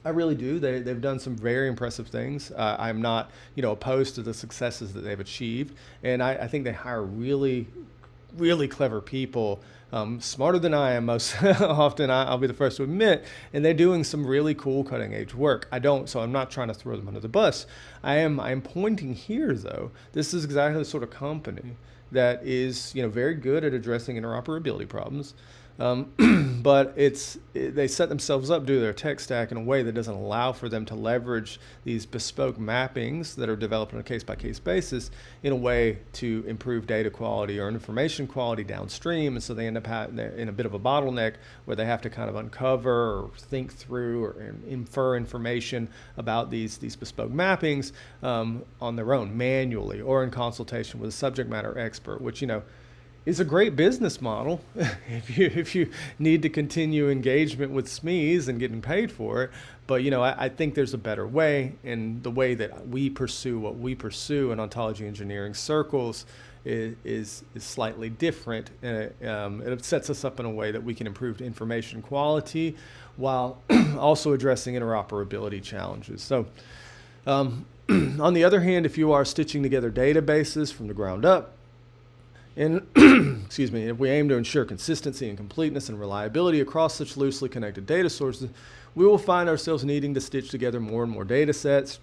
I really do. They've done some very impressive things. I'm not, opposed to the successes that they've achieved. And I think they hire really, really clever people, smarter than I am most often, I'll be the first to admit, and they're doing some really cool cutting edge work. So I'm not trying to throw them under the bus. I'm pointing here though, this is exactly the sort of company that is, very good at addressing interoperability problems. But they set themselves up to do their tech stack in a way that doesn't allow for them to leverage these bespoke mappings that are developed on a case-by-case basis in a way to improve data quality or information quality downstream. And so they end up in a bit of a bottleneck where they have to kind of uncover or think through or infer information about these bespoke mappings on their own manually or in consultation with a subject matter expert, which, is a great business model if you need to continue engagement with SMEs and getting paid for it. But I think there's a better way, and the way that we pursue what we pursue in ontology engineering circles is slightly different. It sets us up in a way that we can improve information quality while also addressing interoperability challenges. So on the other hand, if you are stitching together databases from the ground up, and excuse me, if we aim to ensure consistency and completeness and reliability across such loosely connected data sources, we will find ourselves needing to stitch together more and more data sets,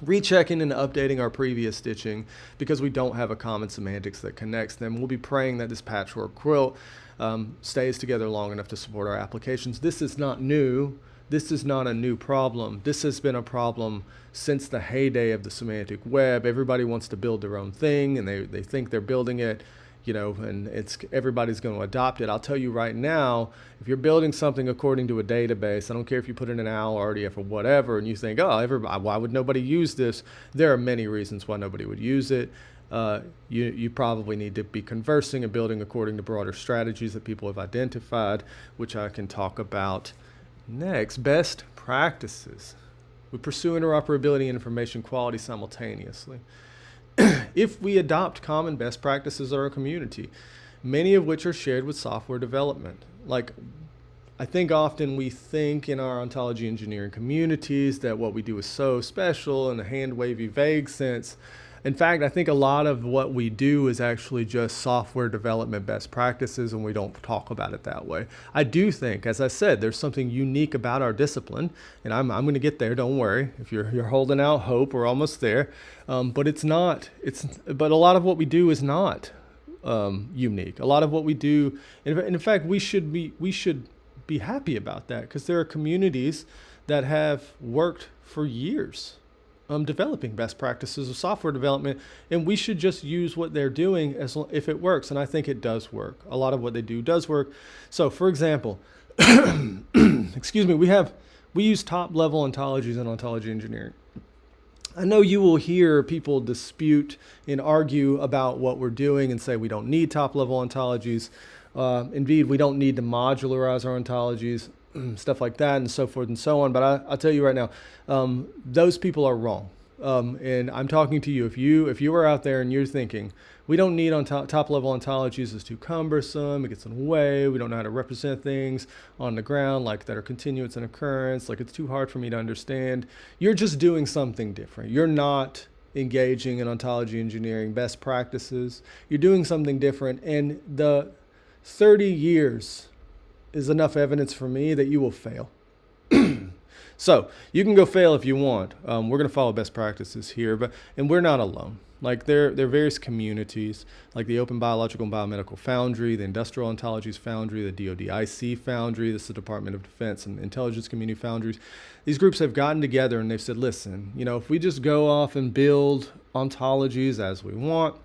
rechecking and updating our previous stitching because we don't have a common semantics that connects them. We'll be praying that this patchwork quilt stays together long enough to support our applications. This is not new. This is not a new problem. This has been a problem since the heyday of the semantic web. Everybody wants to build their own thing, and they think they're building it, and everybody's going to adopt it. I'll tell you right now, if you're building something according to a database, I don't care if you put in an OWL or RDF or whatever, and you think, why would nobody use this? There are many reasons why nobody would use it. You probably need to be conversing and building according to broader strategies that people have identified, which I can talk about next. Best practices. We pursue interoperability and information quality simultaneously. If we adopt common best practices in our community, many of which are shared with software development. Like, I think often we think in our ontology engineering communities that what we do is so special in a hand-wavy, vague sense. In fact, I think a lot of what we do is actually just software development best practices, and we don't talk about it that way. I do think, as I said, there's something unique about our discipline, and I'm going to get there, don't worry. If you're holding out hope, we're almost there. But but a lot of what we do is not unique. A lot of what we do, and in fact, we should be happy about that, because there are communities that have worked for years developing best practices of software development, and we should just use what they're doing if it works, and I think it does work. A lot of what they do does work. So, for example, excuse me, we use top-level ontologies in ontology engineering. I know you will hear people dispute and argue about what we're doing and say we don't need top-level ontologies. Indeed, we don't need to modularize our ontologies, stuff like that, and so forth and so on. But I'll tell you right now, those people are wrong. And I'm talking to you. If you are out there and you're thinking, we don't need top-level ontologies, it's too cumbersome, it gets in the way, we don't know how to represent things on the ground like that are continuous in occurrence, like it's too hard for me to understand, you're just doing something different. You're not engaging in ontology engineering best practices. You're doing something different, and the 30 years is enough evidence for me that you will fail. So you can go fail if you want. We're going to follow best practices here, and we're not alone. Like there are various communities, like the Open Biological and Biomedical Foundry, the Industrial Ontologies Foundry, the DoD-IC Foundry, this is the Department of Defense and Intelligence Community Foundries. These groups have gotten together and they've said, listen, if we just go off and build ontologies as we want,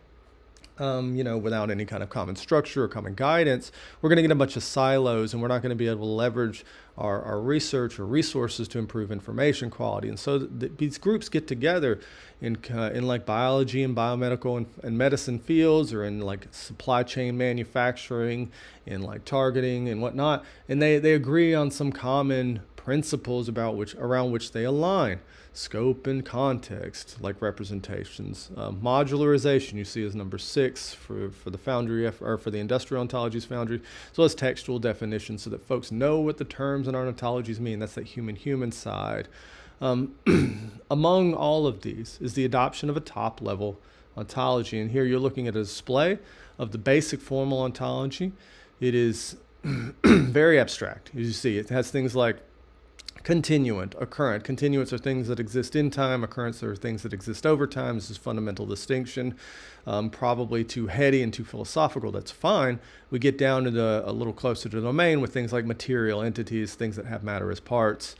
without any kind of common structure or common guidance, we're going to get a bunch of silos, and we're not going to be able to leverage our research or resources to improve information quality. And so these groups get together in like biology and biomedical and medicine fields, or in like supply chain manufacturing, in like targeting and whatnot, and they agree on some common principles around which they align. Scope and context, like representations. Modularization, you see as number 6 for the Foundry, or for the industrial ontologies Foundry, as well as textual definitions so that folks know what the terms in our ontologies mean. That's that human-human side. Among all of these is the adoption of a top-level ontology. And here you're looking at a display of the basic formal ontology. It is very abstract. As you see, it has things like continuant, occurrent. Continuants are things that exist in time. Occurrents are things that exist over time. This is fundamental distinction. Probably too heady and too philosophical. That's fine. We get down to a little closer to the domain with things like material entities, things that have matter as parts,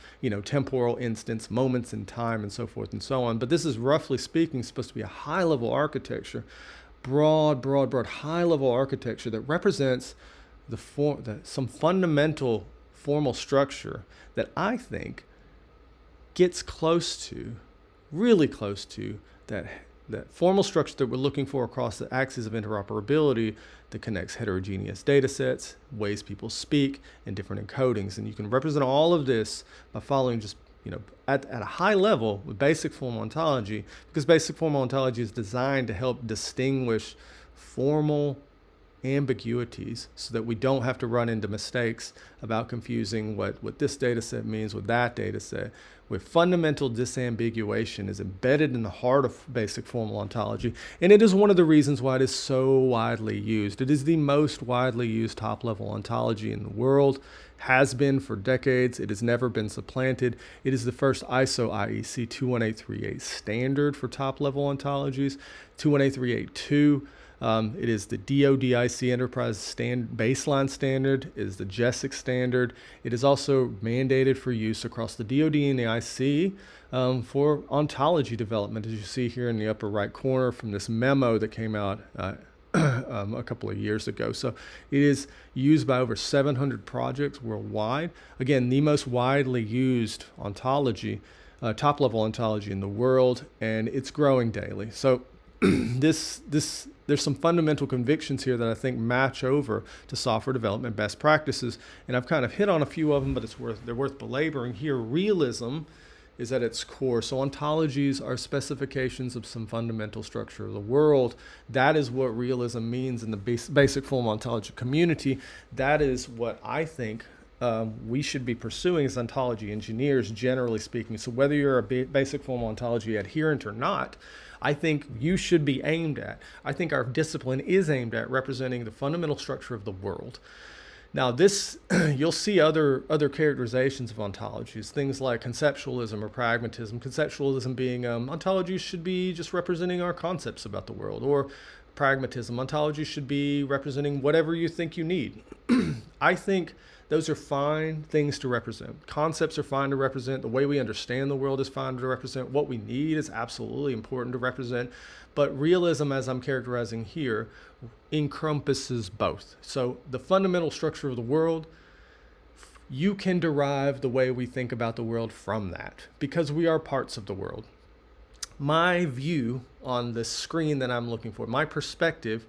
temporal instance, moments in time, and so forth and so on. But this is, roughly speaking, supposed to be a high-level architecture, broad, high-level architecture that represents some fundamental formal structure that I think gets really close to that formal structure that we're looking for across the axis of interoperability that connects heterogeneous data sets, ways people speak, and different encodings. And you can represent all of this by following just, at a high level with basic formal ontology, because basic formal ontology is designed to help distinguish formal ambiguities so that we don't have to run into mistakes about confusing what this data set means with that data set. Where fundamental disambiguation is embedded in the heart of basic formal ontology, and it is one of the reasons why it is so widely used. It is the most widely used top-level ontology in the world, has been for decades. It has never been supplanted. It is the first ISO IEC 21838 standard for top-level ontologies, 21838-2. It is the DoD-IC enterprise baseline standard. It is the JESIC standard. It is also mandated for use across the DoD and the IC for ontology development, as you see here in the upper right corner from this memo that came out a couple of years ago. So it is used by over 700 projects worldwide. Again, the most widely used ontology, top-level ontology in the world, and it's growing daily. So there's some fundamental convictions here that I think match over to software development best practices, and I've kind of hit on a few of them, but they're worth belaboring here. Realism is at its core. So ontologies are specifications of some fundamental structure of the world. That is what realism means in the basic form ontology community. That is what I think we should be pursuing as ontology engineers, generally speaking. So whether you're a basic form ontology adherent or not, I think you should be aimed at. I think our discipline is aimed at representing the fundamental structure of the world. Now this, you'll see other characterizations of ontologies, things like conceptualism or pragmatism. Conceptualism being ontologies should be just representing our concepts about the world, or pragmatism, ontologies should be representing whatever you think you need. I think those are fine things to represent. Concepts are fine to represent. The way we understand the world is fine to represent. What we need is absolutely important to represent. But realism, as I'm characterizing here, encompasses both. So the fundamental structure of the world, you can derive the way we think about the world from that, because we are parts of the world. My view on the screen that I'm looking for, my perspective,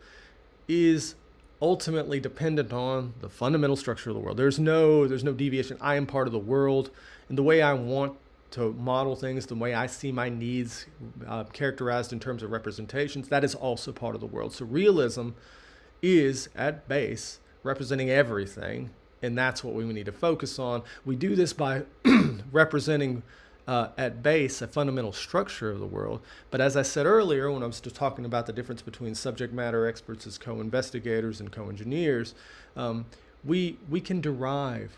is ultimately dependent on the fundamental structure of the world. There's no deviation. I am part of the world, and the way I want to model things, the way I see my needs characterized in terms of representations, that is also part of the world. So realism is, at base, representing everything, and that's what we need to focus on. We do this by representing at base a fundamental structure of the world. But as I said earlier, when I was just talking about the difference between subject matter experts as co-investigators and co-engineers, we can derive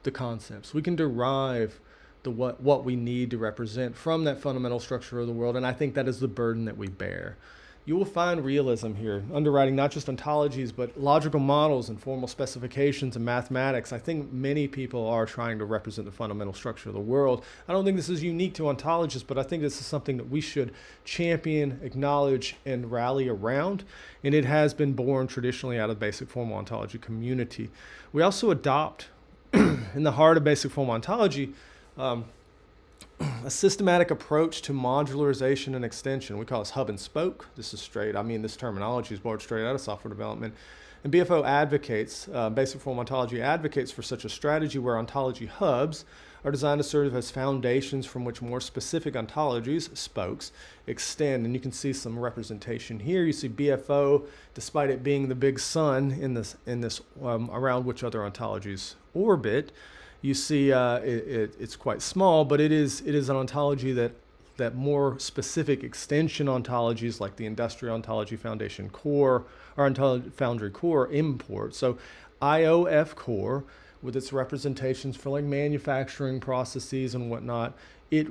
the concepts. We can derive what we need to represent from that fundamental structure of the world, and I think that is the burden that we bear. You will find realism here, underwriting not just ontologies, but logical models and formal specifications and mathematics. I think many people are trying to represent the fundamental structure of the world. I don't think this is unique to ontologists, but I think this is something that we should champion, acknowledge, and rally around. And it has been born traditionally out of the basic formal ontology community. We also adopt, in the heart of basic formal ontology, a systematic approach to modularization and extension. We call this hub and spoke. This is this terminology is borrowed straight out of software development. And BFO advocates, Basic Form Ontology advocates for such a strategy where ontology hubs are designed to serve as foundations from which more specific ontologies, spokes, extend. And you can see some representation here. You see BFO, despite it being the big sun in this around which other ontologies orbit. You see it's quite small, but it is an ontology that more specific extension ontologies like the Industrial Ontology Foundation core or Foundry core import. So IOF core, with its representations for like manufacturing processes and whatnot, it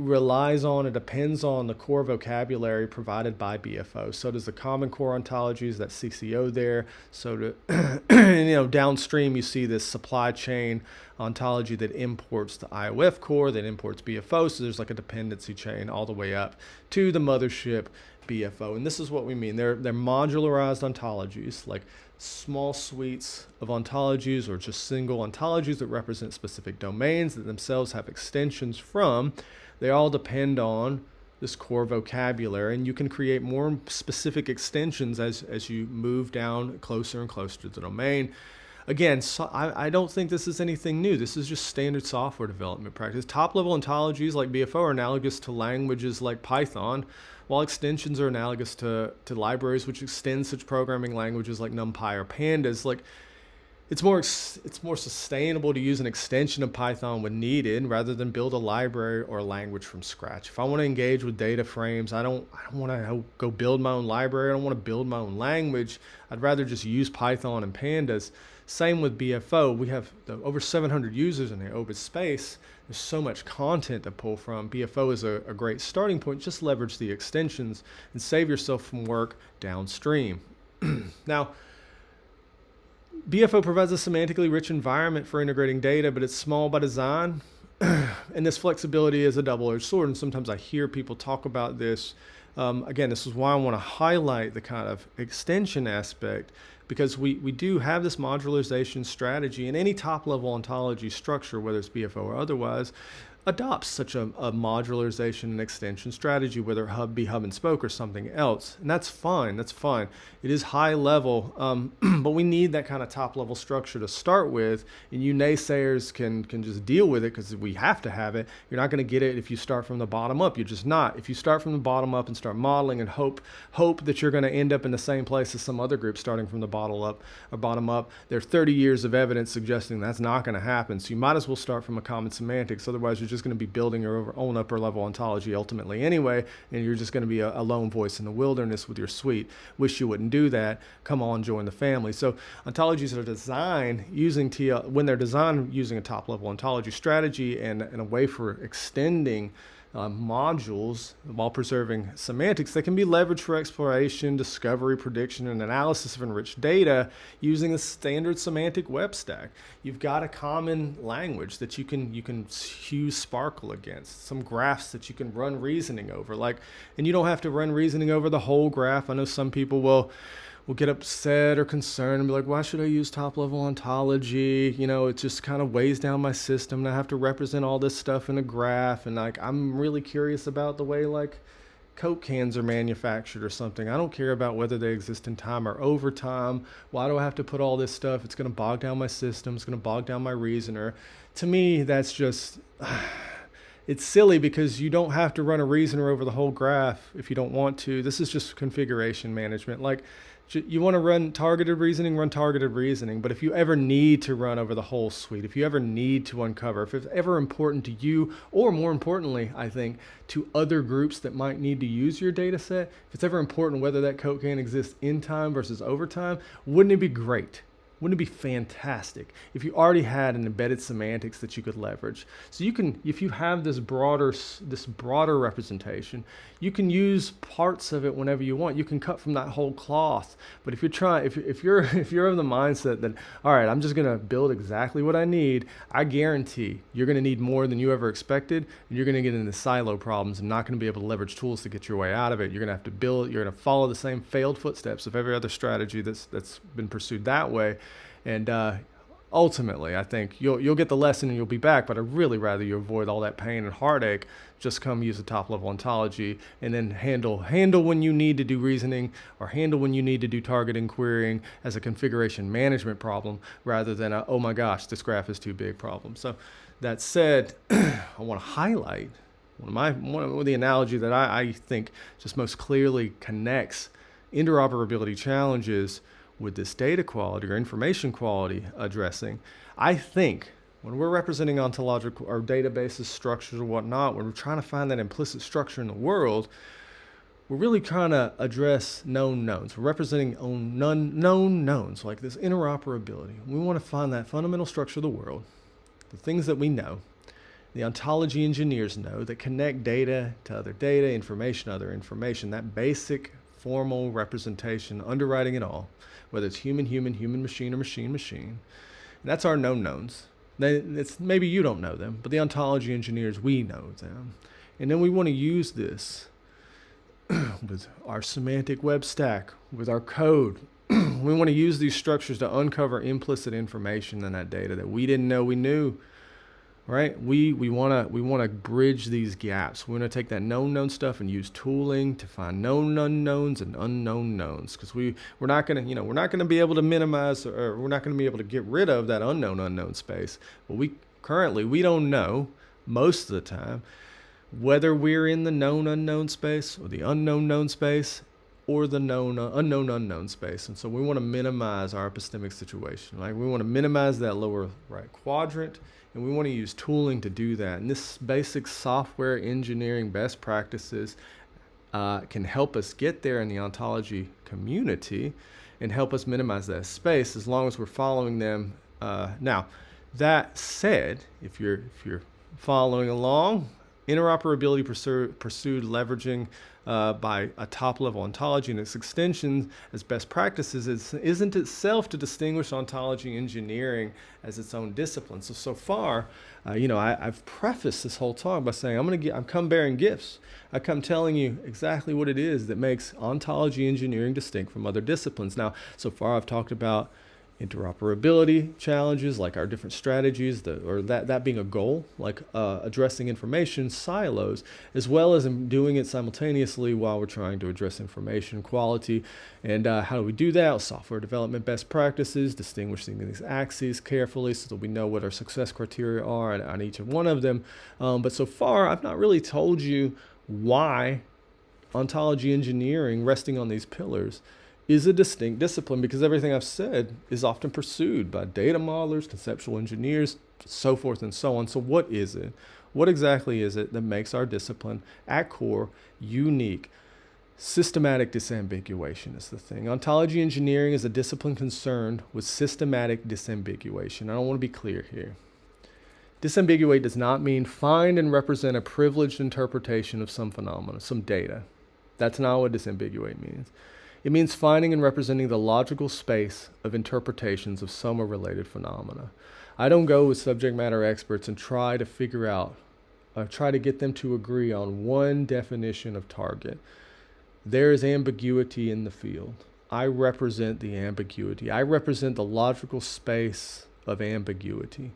depends on the core vocabulary provided by BFO. So does the Common Core ontologies, that CCO there. So downstream you see this supply chain ontology that imports the IOF core, that imports BFO. So there's like a dependency chain all the way up to the mothership BFO. And this is what we mean. They're modularized ontologies, like small suites of ontologies or just single ontologies that represent specific domains that themselves have extensions from. They all depend on this core vocabulary, and you can create more specific extensions as you move down closer and closer to the domain. Again, so I don't think this is anything new. This is just standard software development practice. Top-level ontologies like BFO are analogous to languages like Python, while extensions are analogous to libraries which extend such programming languages like NumPy or Pandas. Like, it's more sustainable to use an extension of Python when needed rather than build a library or a language from scratch. If I want to engage with data frames, I don't want to go build my own library. I don't want to build my own language. I'd rather just use Python and Pandas. Same with BFO. We have over 700 users in the open space. There's so much content to pull from. BFO is a great starting point. Just leverage the extensions and save yourself from work downstream. Now, BFO provides a semantically rich environment for integrating data, but it's small by design. And this flexibility is a double-edged sword. And sometimes I hear people talk about this. Again, this is why I want to highlight the kind of extension aspect, because we do have this modularization strategy, and any top-level ontology structure, whether it's BFO or otherwise, adopts such a modularization and extension strategy, whether hub and spoke or something else. And that's fine. That's fine. It is high level, but we need that kind of top level structure to start with. And you naysayers can just deal with it because we have to have it. You're not going to get it if you start from the bottom up. You're just not. If you start from the bottom up and start modeling and hope that you're going to end up in the same place as some other group starting from the bottom up, there's 30 years of evidence suggesting that's not going to happen. So you might as well start from a common semantics. Otherwise, you're just going to be building your own upper level ontology ultimately anyway, and you're just going to be a lone voice in the wilderness with your suite. Wish you wouldn't do that. Come on, join the family. So ontologies are designed using when they're designed using a top level ontology strategy and a way for extending modules while preserving semantics that can be leveraged for exploration, discovery, prediction, and analysis of enriched data using a standard semantic web stack. You've got a common language that you can use Sparkle against, some graphs that you can run reasoning over, and you don't have to run reasoning over the whole graph. I know some people will get upset or concerned and be like, why should I use top-level ontology? It just kind of weighs down my system, and I have to represent all this stuff in a graph, and I'm really curious about the way Coke cans are manufactured or something. I don't care about whether they exist in time or over time. Why do I have to put all this stuff? It's going to bog down my system. It's going to bog down my reasoner. To me, that's just... It's silly because you don't have to run a reasoner over the whole graph if you don't want to. This is just configuration management. You want to run targeted reasoning, run targeted reasoning. But if you ever need to run over the whole suite, if you ever need to uncover, if it's ever important to you, or more importantly, I think, to other groups that might need to use your data set, if it's ever important whether that Coke can exist in time versus over time, wouldn't it be great? Wouldn't it be fantastic if you already had an embedded semantics that you could leverage? So you can, if you have this broader representation, you can use parts of it whenever you want. You can cut from that whole cloth. But if you're if you're of the mindset that, all right, I'm just gonna build exactly what I need, I guarantee you're gonna need more than you ever expected, and you're gonna get into silo problems and not gonna be able to leverage tools to get your way out of it. You're gonna have to build. You're gonna follow the same failed footsteps of every other strategy that's been pursued that way. And ultimately, I think you'll get the lesson and you'll be back, but I'd really rather you avoid all that pain and heartache. Just come use a top-level ontology and then handle when you need to do reasoning or handle when you need to do targeting querying as a configuration management problem rather than a, oh my gosh, this graph is too big problem. So that said, I want to highlight one of the analogy that I think just most clearly connects interoperability challenges with this data quality or information quality addressing. I think when we're representing ontological or databases, structures, or whatnot, when we're trying to find that implicit structure in the world, we're really trying to address known knowns. We're representing known knowns, like this interoperability. We want to find that fundamental structure of the world, the things that we know, the ontology engineers know that connect data to other data, information to other information, that basic formal representation, underwriting it all, whether it's human, machine, or machine. And that's our known knowns. Maybe you don't know them, but the ontology engineers, we know them. And then we want to use this with our semantic web stack, with our code. We want to use these structures to uncover implicit information in that data that we didn't know we knew. Right? We want to bridge these gaps. We want to take that known stuff and use tooling to find known unknowns and unknown knowns, because we're not going to be able to minimize, or we're not going to be able to get rid of that unknown space. But we don't know most of the time whether we're in the known unknown space or the unknown known space or the known unknown space. And so we want to minimize our epistemic situation. Like we want to minimize that lower right quadrant, and we want to use tooling to do that. And this basic software engineering best practices can help us get there in the ontology community and help us minimize that space as long as we're following them. Now, that said, if you're following along, interoperability pursued leveraging by a top-level ontology and its extensions as best practices isn't itself to distinguish ontology engineering as its own discipline. So far, I've prefaced this whole talk by saying I'm come bearing gifts. I come telling you exactly what it is that makes ontology engineering distinct from other disciplines. Now, so far I've talked about interoperability challenges, like our different strategies, that being a goal, like addressing information silos, as well as doing it simultaneously while we're trying to address information quality. And how do we do that? Software development best practices, distinguishing these axes carefully so that we know what our success criteria are on each one of them. But so far, I've not really told you why ontology engineering, resting on these pillars, is a distinct discipline, because everything I've said is often pursued by data modelers, conceptual engineers, so forth and so on. So what is it? What exactly is it that makes our discipline at core unique? Systematic disambiguation is the thing. Ontology engineering is a discipline concerned with systematic disambiguation. I don't want to be clear here. Disambiguate does not mean find and represent a privileged interpretation of some phenomena, some data. That's not what disambiguate means. It means finding and representing the logical space of interpretations of some or related phenomena. I don't go with subject matter experts and try to figure out, try to get them to agree on one definition of target. There is ambiguity in the field. I represent the ambiguity. I represent the logical space of ambiguity.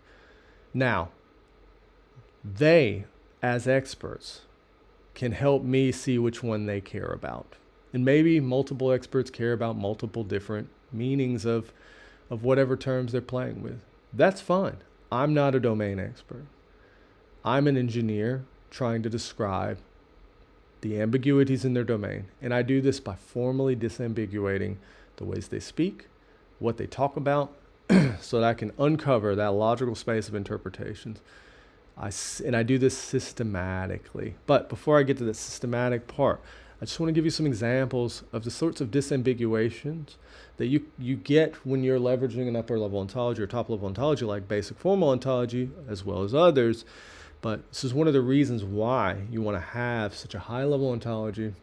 Now, they, as experts, can help me see which one they care about. And maybe multiple experts care about multiple different meanings of whatever terms they're playing with. That's fine. I'm not a domain expert. I'm an engineer trying to describe the ambiguities in their domain. And I do this by formally disambiguating the ways they speak, what they talk about, so that I can uncover that logical space of interpretations. And I do this systematically. But before I get to the systematic part, I just want to give you some examples of the sorts of disambiguations that you get when you're leveraging an upper-level ontology or top-level ontology like basic formal ontology, as well as others. But this is one of the reasons why you want to have such a high-level ontology,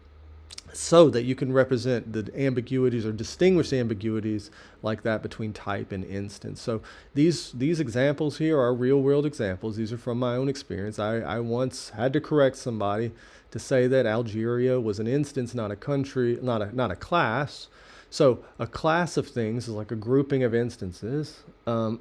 so that you can represent the ambiguities or distinguish the ambiguities like that between type and instance. So these examples here are real-world examples. These are from my own experience. I once had to correct somebody to say that Algeria was an instance, not a country, not a class. So a class of things is like a grouping of instances. I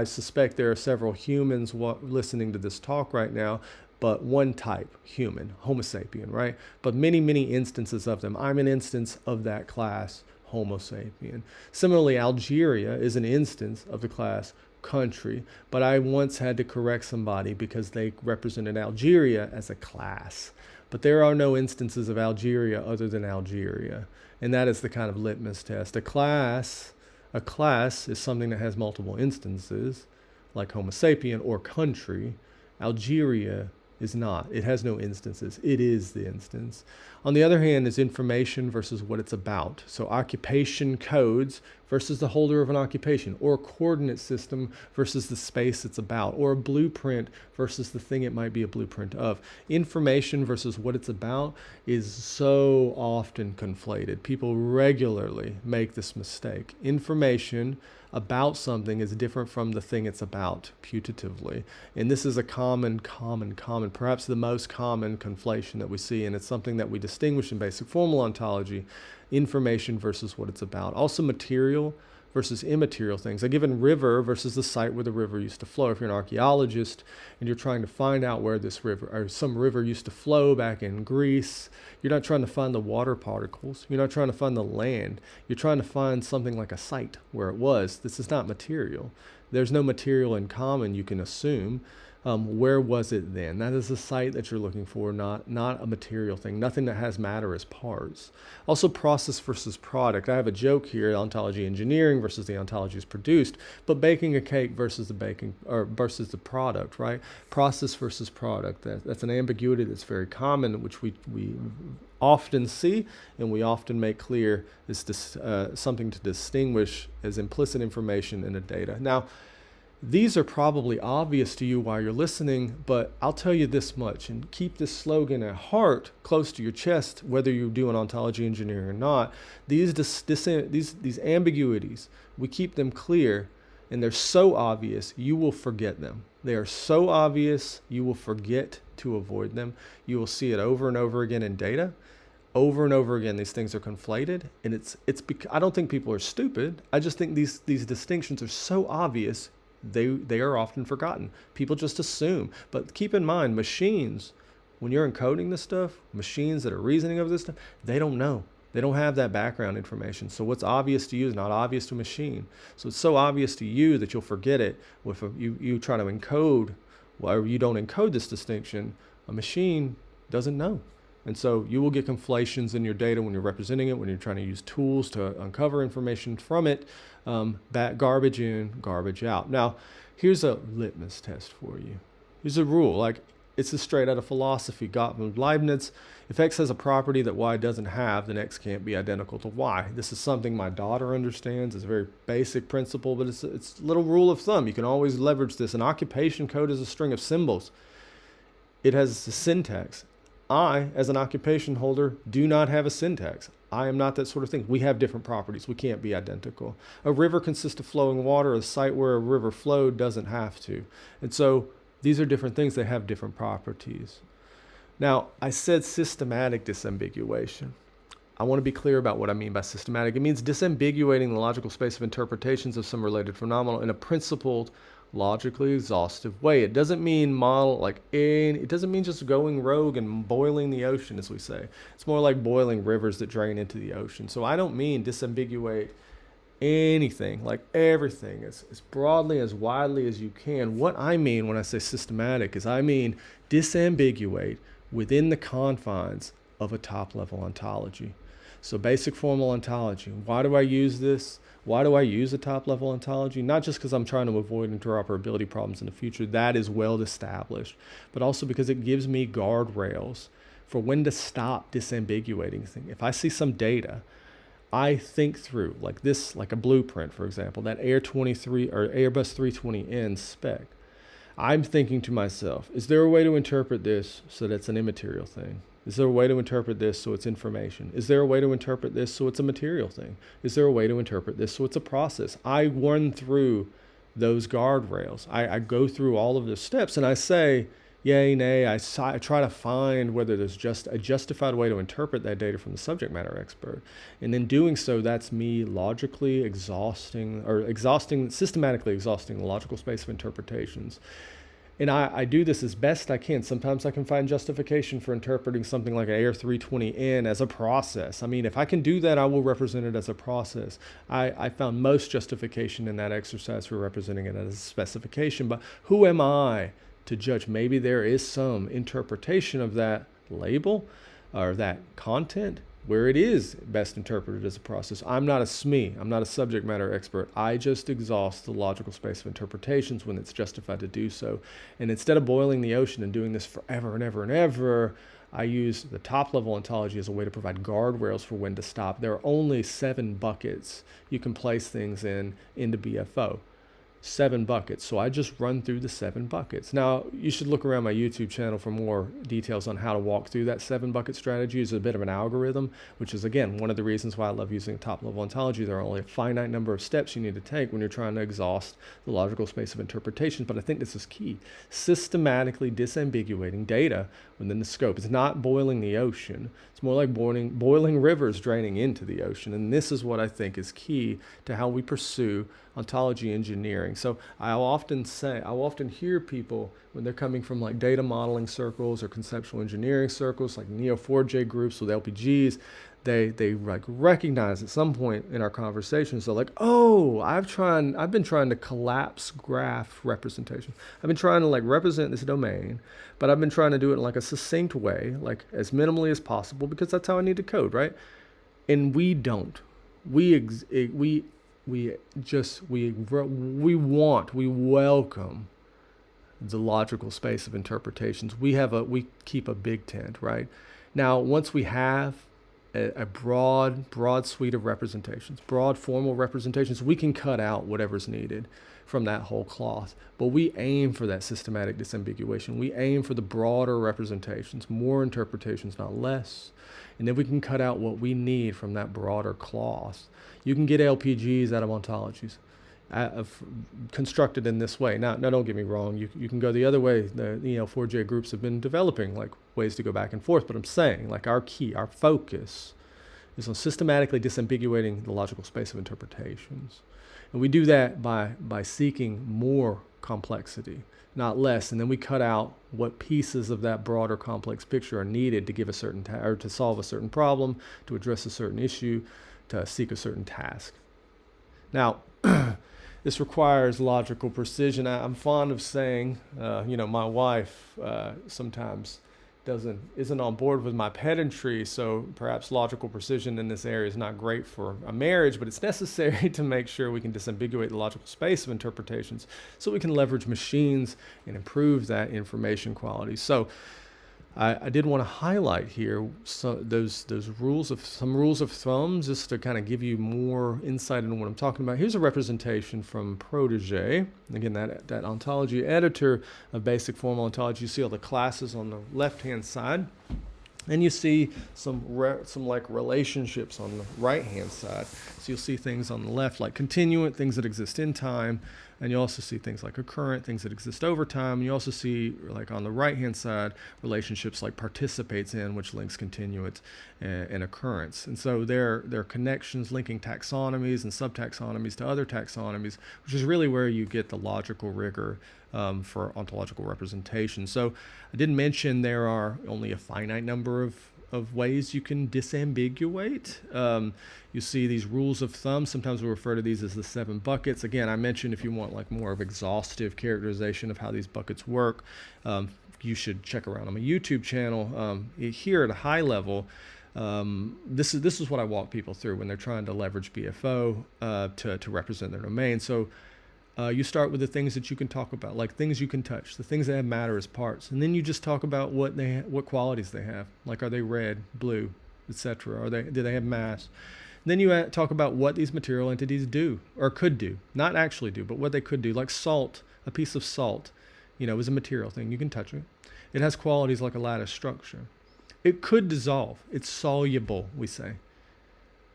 suspect there are several humans listening to this talk right now, but one type, human, Homo sapien, right? But many, many instances of them. I'm an instance of that class, Homo sapien. Similarly, Algeria is an instance of the class country, but I once had to correct somebody because they represented Algeria as a class. But there are no instances of Algeria other than Algeria. And that is the kind of litmus test. A class is something that has multiple instances, like Homo sapien or country. Algeria is not. It has no instances. It is the instance. On the other hand, is information versus what it's about. So occupation codes versus the holder of an occupation, or a coordinate system versus the space it's about, or a blueprint versus the thing it might be a blueprint of. Information versus what it's about is so often conflated. People regularly make this mistake. Information about something is different from the thing it's about, putatively. And this is a common, perhaps the most common conflation that we see, and it's something that we distinguish in basic formal ontology, information versus what it's about. Also material versus immaterial things. A given river versus the site where the river used to flow. If you're an archaeologist and you're trying to find out where this river or some river used to flow back in Greece, you're not trying to find the water particles. You're not trying to find the land. You're trying to find something like a site where it was. This is not material. There's no material in common you can assume. Where was it then? That is the site that you're looking for, not a material thing, nothing that has matter as parts. Also, process versus product. I have a joke here: ontology engineering versus the ontologies produced, but baking a cake versus the product, right? Process versus product. That's an ambiguity that's very common, which we often see and we often make clear is something to distinguish as implicit information in the data. Now, these are probably obvious to you while you're listening, but I'll tell you this much, and keep this slogan at heart, close to your chest, whether you're doing ontology engineering or not. These ambiguities, we keep them clear, and they're so obvious, you will forget them. They are so obvious, you will forget to avoid them. You will see it over and over again in data. Over and over again, these things are conflated, and I don't think people are stupid. I just think these distinctions are so obvious, they are often forgotten. People just assume. But keep in mind, machines, when you're encoding this stuff, machines that are reasoning over this stuff, they don't know. They don't have that background information. So what's obvious to you is not obvious to a machine. So it's so obvious to you that you'll forget it. If you try to encode, or you don't encode this distinction, a machine doesn't know. And so you will get conflations in your data when you're representing it, when you're trying to use tools to uncover information from it. Garbage in, garbage out. Now, here's a litmus test for you. Here's a rule, like it's just straight out of philosophy. Gottlieb Leibniz: if X has a property that Y doesn't have, then X can't be identical to Y. This is something my daughter understands. It's a very basic principle, but it's a little rule of thumb. You can always leverage this. An occupation code is a string of symbols. It has a syntax. I, as an occupation holder, do not have a syntax. I am not that sort of thing. We have different properties. We can't be identical. A river consists of flowing water. A site where a river flowed doesn't have to. And so these are different things. They have different properties. Now, I said systematic disambiguation. I want to be clear about what I mean by systematic. It means disambiguating the logical space of interpretations of some related phenomenon in a principled, logically exhaustive way. It doesn't mean it doesn't mean just going rogue and boiling the ocean, as we say. It's more like boiling rivers that drain into the ocean. So I don't mean disambiguate anything, like everything, as broadly, as widely as you can. What I mean when I say systematic is I mean disambiguate within the confines of a top-level ontology. So basic formal ontology. Why do I use this? Why do I use a top-level ontology? Not just because I'm trying to avoid interoperability problems in the future. That is well established. But also because it gives me guardrails for when to stop disambiguating things. If I see some data, I think through, like a blueprint, for example, that Airbus 320N spec. I'm thinking to myself, is there a way to interpret this so that it's an immaterial thing? Is there a way to interpret this so it's information? Is there a way to interpret this so it's a material thing? Is there a way to interpret this so it's a process? I run through those guardrails. I go through all of the steps and I say, yay, nay. I try to find whether there's just a justified way to interpret that data from the subject matter expert. And in doing so, that's me logically systematically exhausting the logical space of interpretations. And I do this as best I can. Sometimes I can find justification for interpreting something like an AR320N as a process. I mean, if I can do that, I will represent it as a process. I found most justification in that exercise for representing it as a specification. But who am I to judge? Maybe there is some interpretation of that label or that content where it is best interpreted as a process. I'm not a SME. I'm not a subject matter expert. I just exhaust the logical space of interpretations when it's justified to do so. And instead of boiling the ocean and doing this forever and ever and ever, I use the top-level ontology as a way to provide guardrails for when to stop. There are only 7 buckets you can place things into BFO. 7 buckets. So I just run through the 7 buckets. Now, you should look around my YouTube channel for more details on how to walk through that 7 bucket strategy. It's a bit of an algorithm, which is, again, one of the reasons why I love using top-level ontology. There are only a finite number of steps you need to take when you're trying to exhaust the logical space of interpretation. But I think this is key. Systematically disambiguating data within the scope. It's not boiling the ocean. It's more like boiling rivers draining into the ocean. And this is what I think is key to how we pursue ontology engineering. So I'll often hear people when they're coming from like data modeling circles or conceptual engineering circles, like Neo4j groups with LPGs, they like recognize at some point in our conversations, they're like, oh, I've been trying to collapse graph representation. I've been trying to like represent this domain, but I've been trying to do it in like a succinct way, like as minimally as possible, because that's how I need to code, right? And we don't. We welcome the logical space of interpretations. We keep a big tent, right? Now, once we have a broad suite of representations, broad formal representations, we can cut out whatever's needed from that whole cloth. But we aim for that systematic disambiguation. We aim for the broader representations, more interpretations, not less. And then we can cut out what we need from that broader cloth. You can get LPGs out of ontologies constructed in this way. Now, don't get me wrong. You can go the other way. The 4J groups have been developing like ways to go back and forth. But I'm saying like our focus is on systematically disambiguating the logical space of interpretations. And we do that by seeking more complexity, not less. And then we cut out what pieces of that broader complex picture are needed to give a certain or to solve a certain problem, to address a certain issue, to seek a certain task. Now, this requires logical precision. I'm fond of saying, my wife sometimes isn't on board with my pedantry, so perhaps logical precision in this area is not great for a marriage, but it's necessary to make sure we can disambiguate the logical space of interpretations so we can leverage machines and improve that information quality. So I did want to highlight here some rules of thumb just to kind of give you more insight into what I'm talking about. Here's a representation from Protégé. Again, that ontology editor of basic formal ontology. You see all the classes on the left-hand side, and you see some like relationships on the right-hand side. So you'll see things on the left like continuant, things that exist in time, and you also see things like occurrent, things that exist over time. You also see, like on the right-hand side, relationships like participates in, which links continuance and occurrence. And so there are connections linking taxonomies and subtaxonomies to other taxonomies, which is really where you get the logical rigor for ontological representation. So I did mention there are only a finite number of ways you can disambiguate. You see these rules of thumb. Sometimes we refer to these as the 7 buckets. Again, I mentioned if you want like more of exhaustive characterization of how these buckets work, you should check around on my YouTube channel. Here at a high level, this is what I walk people through when they're trying to leverage BFO to represent their domain. So you start with the things that you can talk about, like things you can touch, the things that have matter as parts, and then you just talk about what qualities they have, like are they red, blue, etc. Do they have mass? And then you talk about what these material entities do or could do, not actually do, but what they could do, like salt. A piece of salt, is a material thing. You can touch it. It has qualities like a lattice structure. It could dissolve. It's soluble, we say,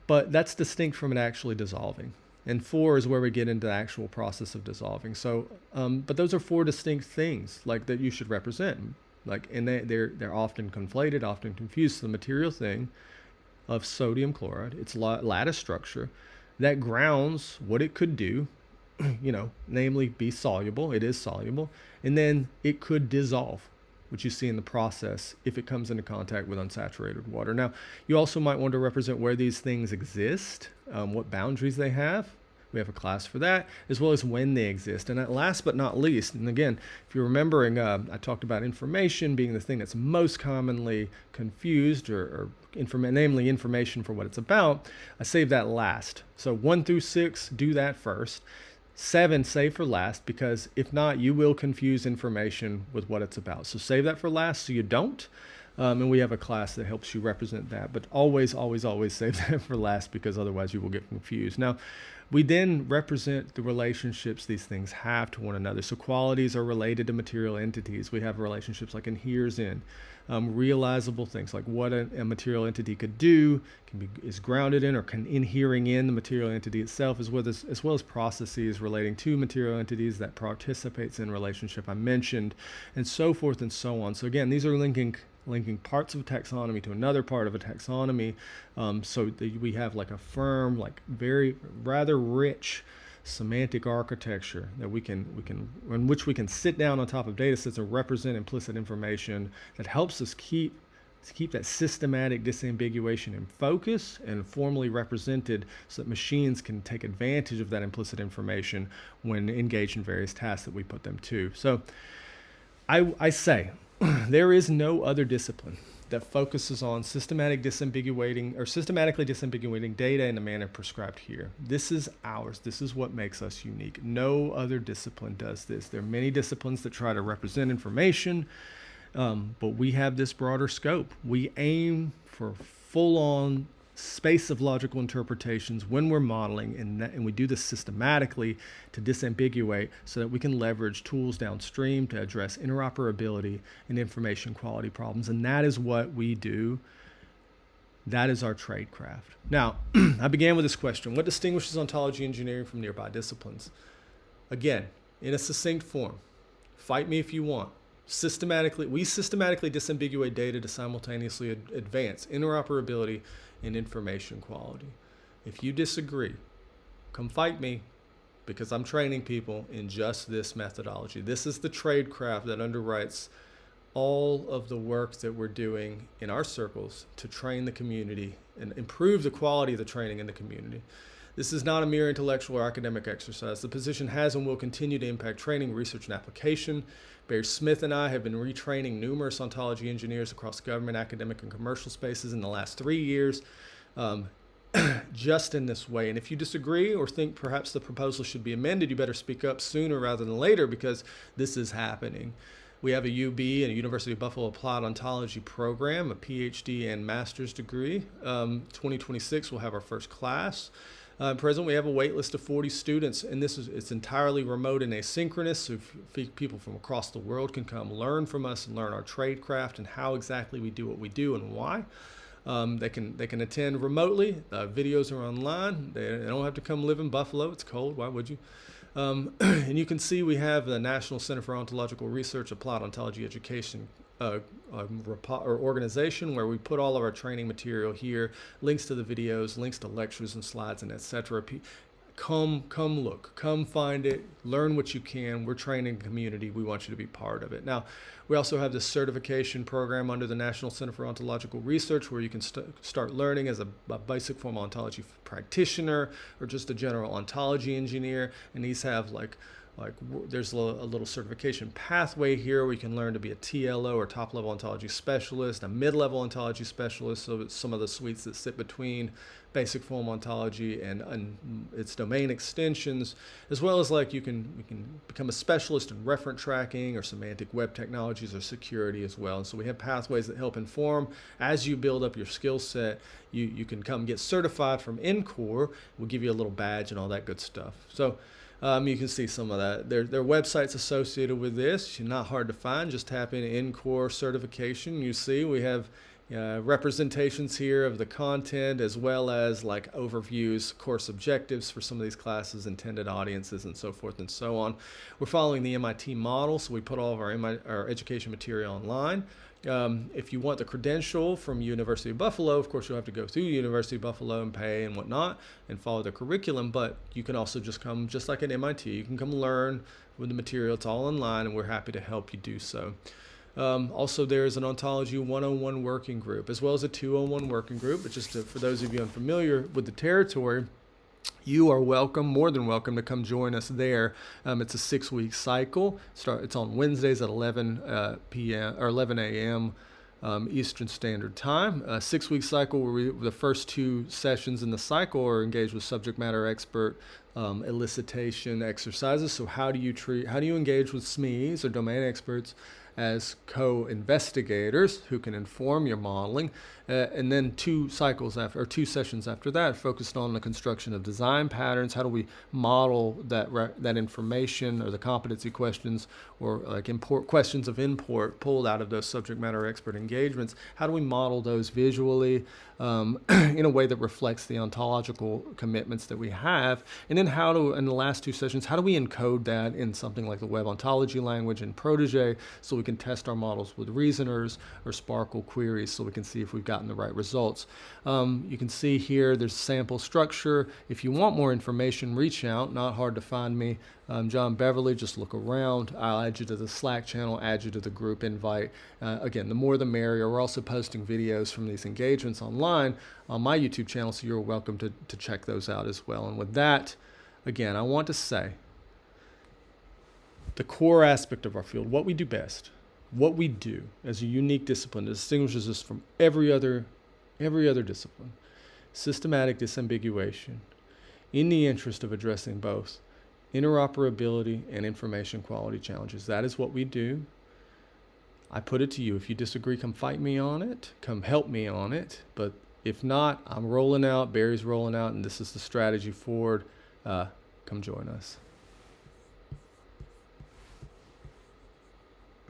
but that's distinct from it actually dissolving. And 4 is where we get into the actual process of dissolving. So, but those are 4 distinct things like that you should represent. Like, and they're often conflated, often confused. The material thing of sodium chloride, its lattice structure, that grounds what it could do, namely be soluble. It is soluble, and then it could dissolve, which you see in the process if it comes into contact with unsaturated water. Now, you also might want to represent where these things exist, what boundaries they have. We have a class for that, as well as when they exist. And last but not least, and again, if you're remembering, I talked about information being the thing that's most commonly confused, or namely information for what it's about. I saved that last. So 1 through 6, do that first. 7, save for last, because if not, you will confuse information with what it's about. So save that for last so you don't. And we have a class that helps you represent that. But always, always, always save that for last, because otherwise you will get confused. Now, we then represent the relationships these things have to one another. So qualities are related to material entities. We have relationships like inheres in. Realizable things like what a material entity could do is grounded in or inhering in the material entity itself, as well as processes relating to material entities that participates in relationship I mentioned, and so forth and so on. So again, these are linking parts of a taxonomy to another part of a taxonomy, so that we have like a firm, like very rather rich semantic architecture that in which we can sit down on top of data sets and represent implicit information that helps us keep that systematic disambiguation in focus and formally represented, so that machines can take advantage of that implicit information when engaged in various tasks that we put them to. So I say there is no other discipline that focuses on systematically disambiguating data in the manner prescribed here. This is ours. This is what makes us unique. No other discipline does this. There are many disciplines that try to represent information, but we have this broader scope. We aim for full-on space of logical interpretations when we're modeling, and we do this systematically to disambiguate so that we can leverage tools downstream to address interoperability and information quality problems. And that is what we do. That is our Tradecraft. Now, I began with this question: what distinguishes ontology engineering from nearby disciplines? Again, in a succinct form, fight me if you want. We systematically disambiguate data to simultaneously advance interoperability and information quality. If you disagree, come fight me, because I'm training people in just this methodology. This is the Tradecraft that underwrites all of the work that we're doing in our circles to train the community and improve the quality of the training in the community. This is not a mere intellectual or academic exercise. The position has and will continue to impact training, research, and application. Barry Smith and I have been retraining numerous ontology engineers across government, academic, and commercial spaces in the last 3 years, just in this way. And if you disagree or think perhaps the proposal should be amended, you better speak up sooner rather than later, because this is happening. We have a UB and a University of Buffalo Applied Ontology program, a PhD and master's degree. 2026 we'll have our first class. At present, we have a wait list of 40 students, and it's entirely remote and asynchronous, so people from across the world can come learn from us and learn our Tradecraft and how exactly we do what we do and why. They can attend remotely. Videos are online. They don't have to come live in Buffalo. It's cold. Why would you? And you can see we have the National Center for Ontological Research Applied Ontology Education organization, where we put all of our training material here, links to the videos, links to lectures and slides, and etc. Come look, come find it, learn what you can. We're training the community. We want you to be part of it. Now, we also have this certification program under the National Center for Ontological Research, where you can start learning as a basic form ontology practitioner or just a general ontology engineer. And these have there's a little certification pathway here where you can learn to be a TLO or top-level ontology specialist, a mid-level ontology specialist, so it's some of the suites that sit between basic form ontology and its domain extensions, as well as we can become a specialist in referent tracking or semantic web technologies or security as well. And so we have pathways that help inform as you build up your skill set. You can come get certified from NCOR. We'll give you a little badge and all that good stuff. So you can see some of that. There are websites associated with this. Not hard to find. Just tap in NCOR certification. You see we have representations here of the content, as well as like overviews, course objectives for some of these classes, intended audiences, and so forth and so on. We're following the MIT model, so we put all of our education material online. If you want the credential from University of Buffalo, of course you'll have to go through University of Buffalo and pay and whatnot and follow the curriculum, but you can also just come, just like at MIT, you can come learn with the material. It's all online, and we're happy to help you do so. Also, there's an Ontology 101 working group, as well as a 201 working group. But just for those of you unfamiliar with the territory, you are welcome, more than welcome, to come join us there. It's a 6-week cycle. It's on Wednesdays at 11 p.m. or 11 a.m. Eastern Standard Time. A 6-week cycle where the first 2 sessions in the cycle are engaged with subject matter expert elicitation exercises. So how do you engage with SMEs or domain experts as co-investigators who can inform your modeling, and then 2 sessions after that focused on the construction of design patterns. How do we model that information, or the competency questions, or like questions of import pulled out of those subject matter expert engagements? How do we model those visually in a way that reflects the ontological commitments that we have? And then in the last 2 sessions, how do we encode that in something like the web ontology language and Protege, so we can test our models with reasoners or Sparkle queries, so we can see if we've gotten the right results. You can see here there's sample structure. If you want more information, reach out. Not hard to find me. John Beverley, just look around. I'll add you to the Slack channel, add you to the group invite. Again, the more the merrier. We're also posting videos from these engagements online on my YouTube channel, so you're welcome to check those out as well. And with that, again, I want to say the core aspect of our field, what we do best, what we do as a unique discipline that distinguishes us from every other discipline, systematic disambiguation, in the interest of addressing both interoperability and information quality challenges. That is what we do. I put it to you. If you disagree, come fight me on it. Come help me on it. But if not, I'm rolling out, Barry's rolling out, and this is the strategy forward. Come join us.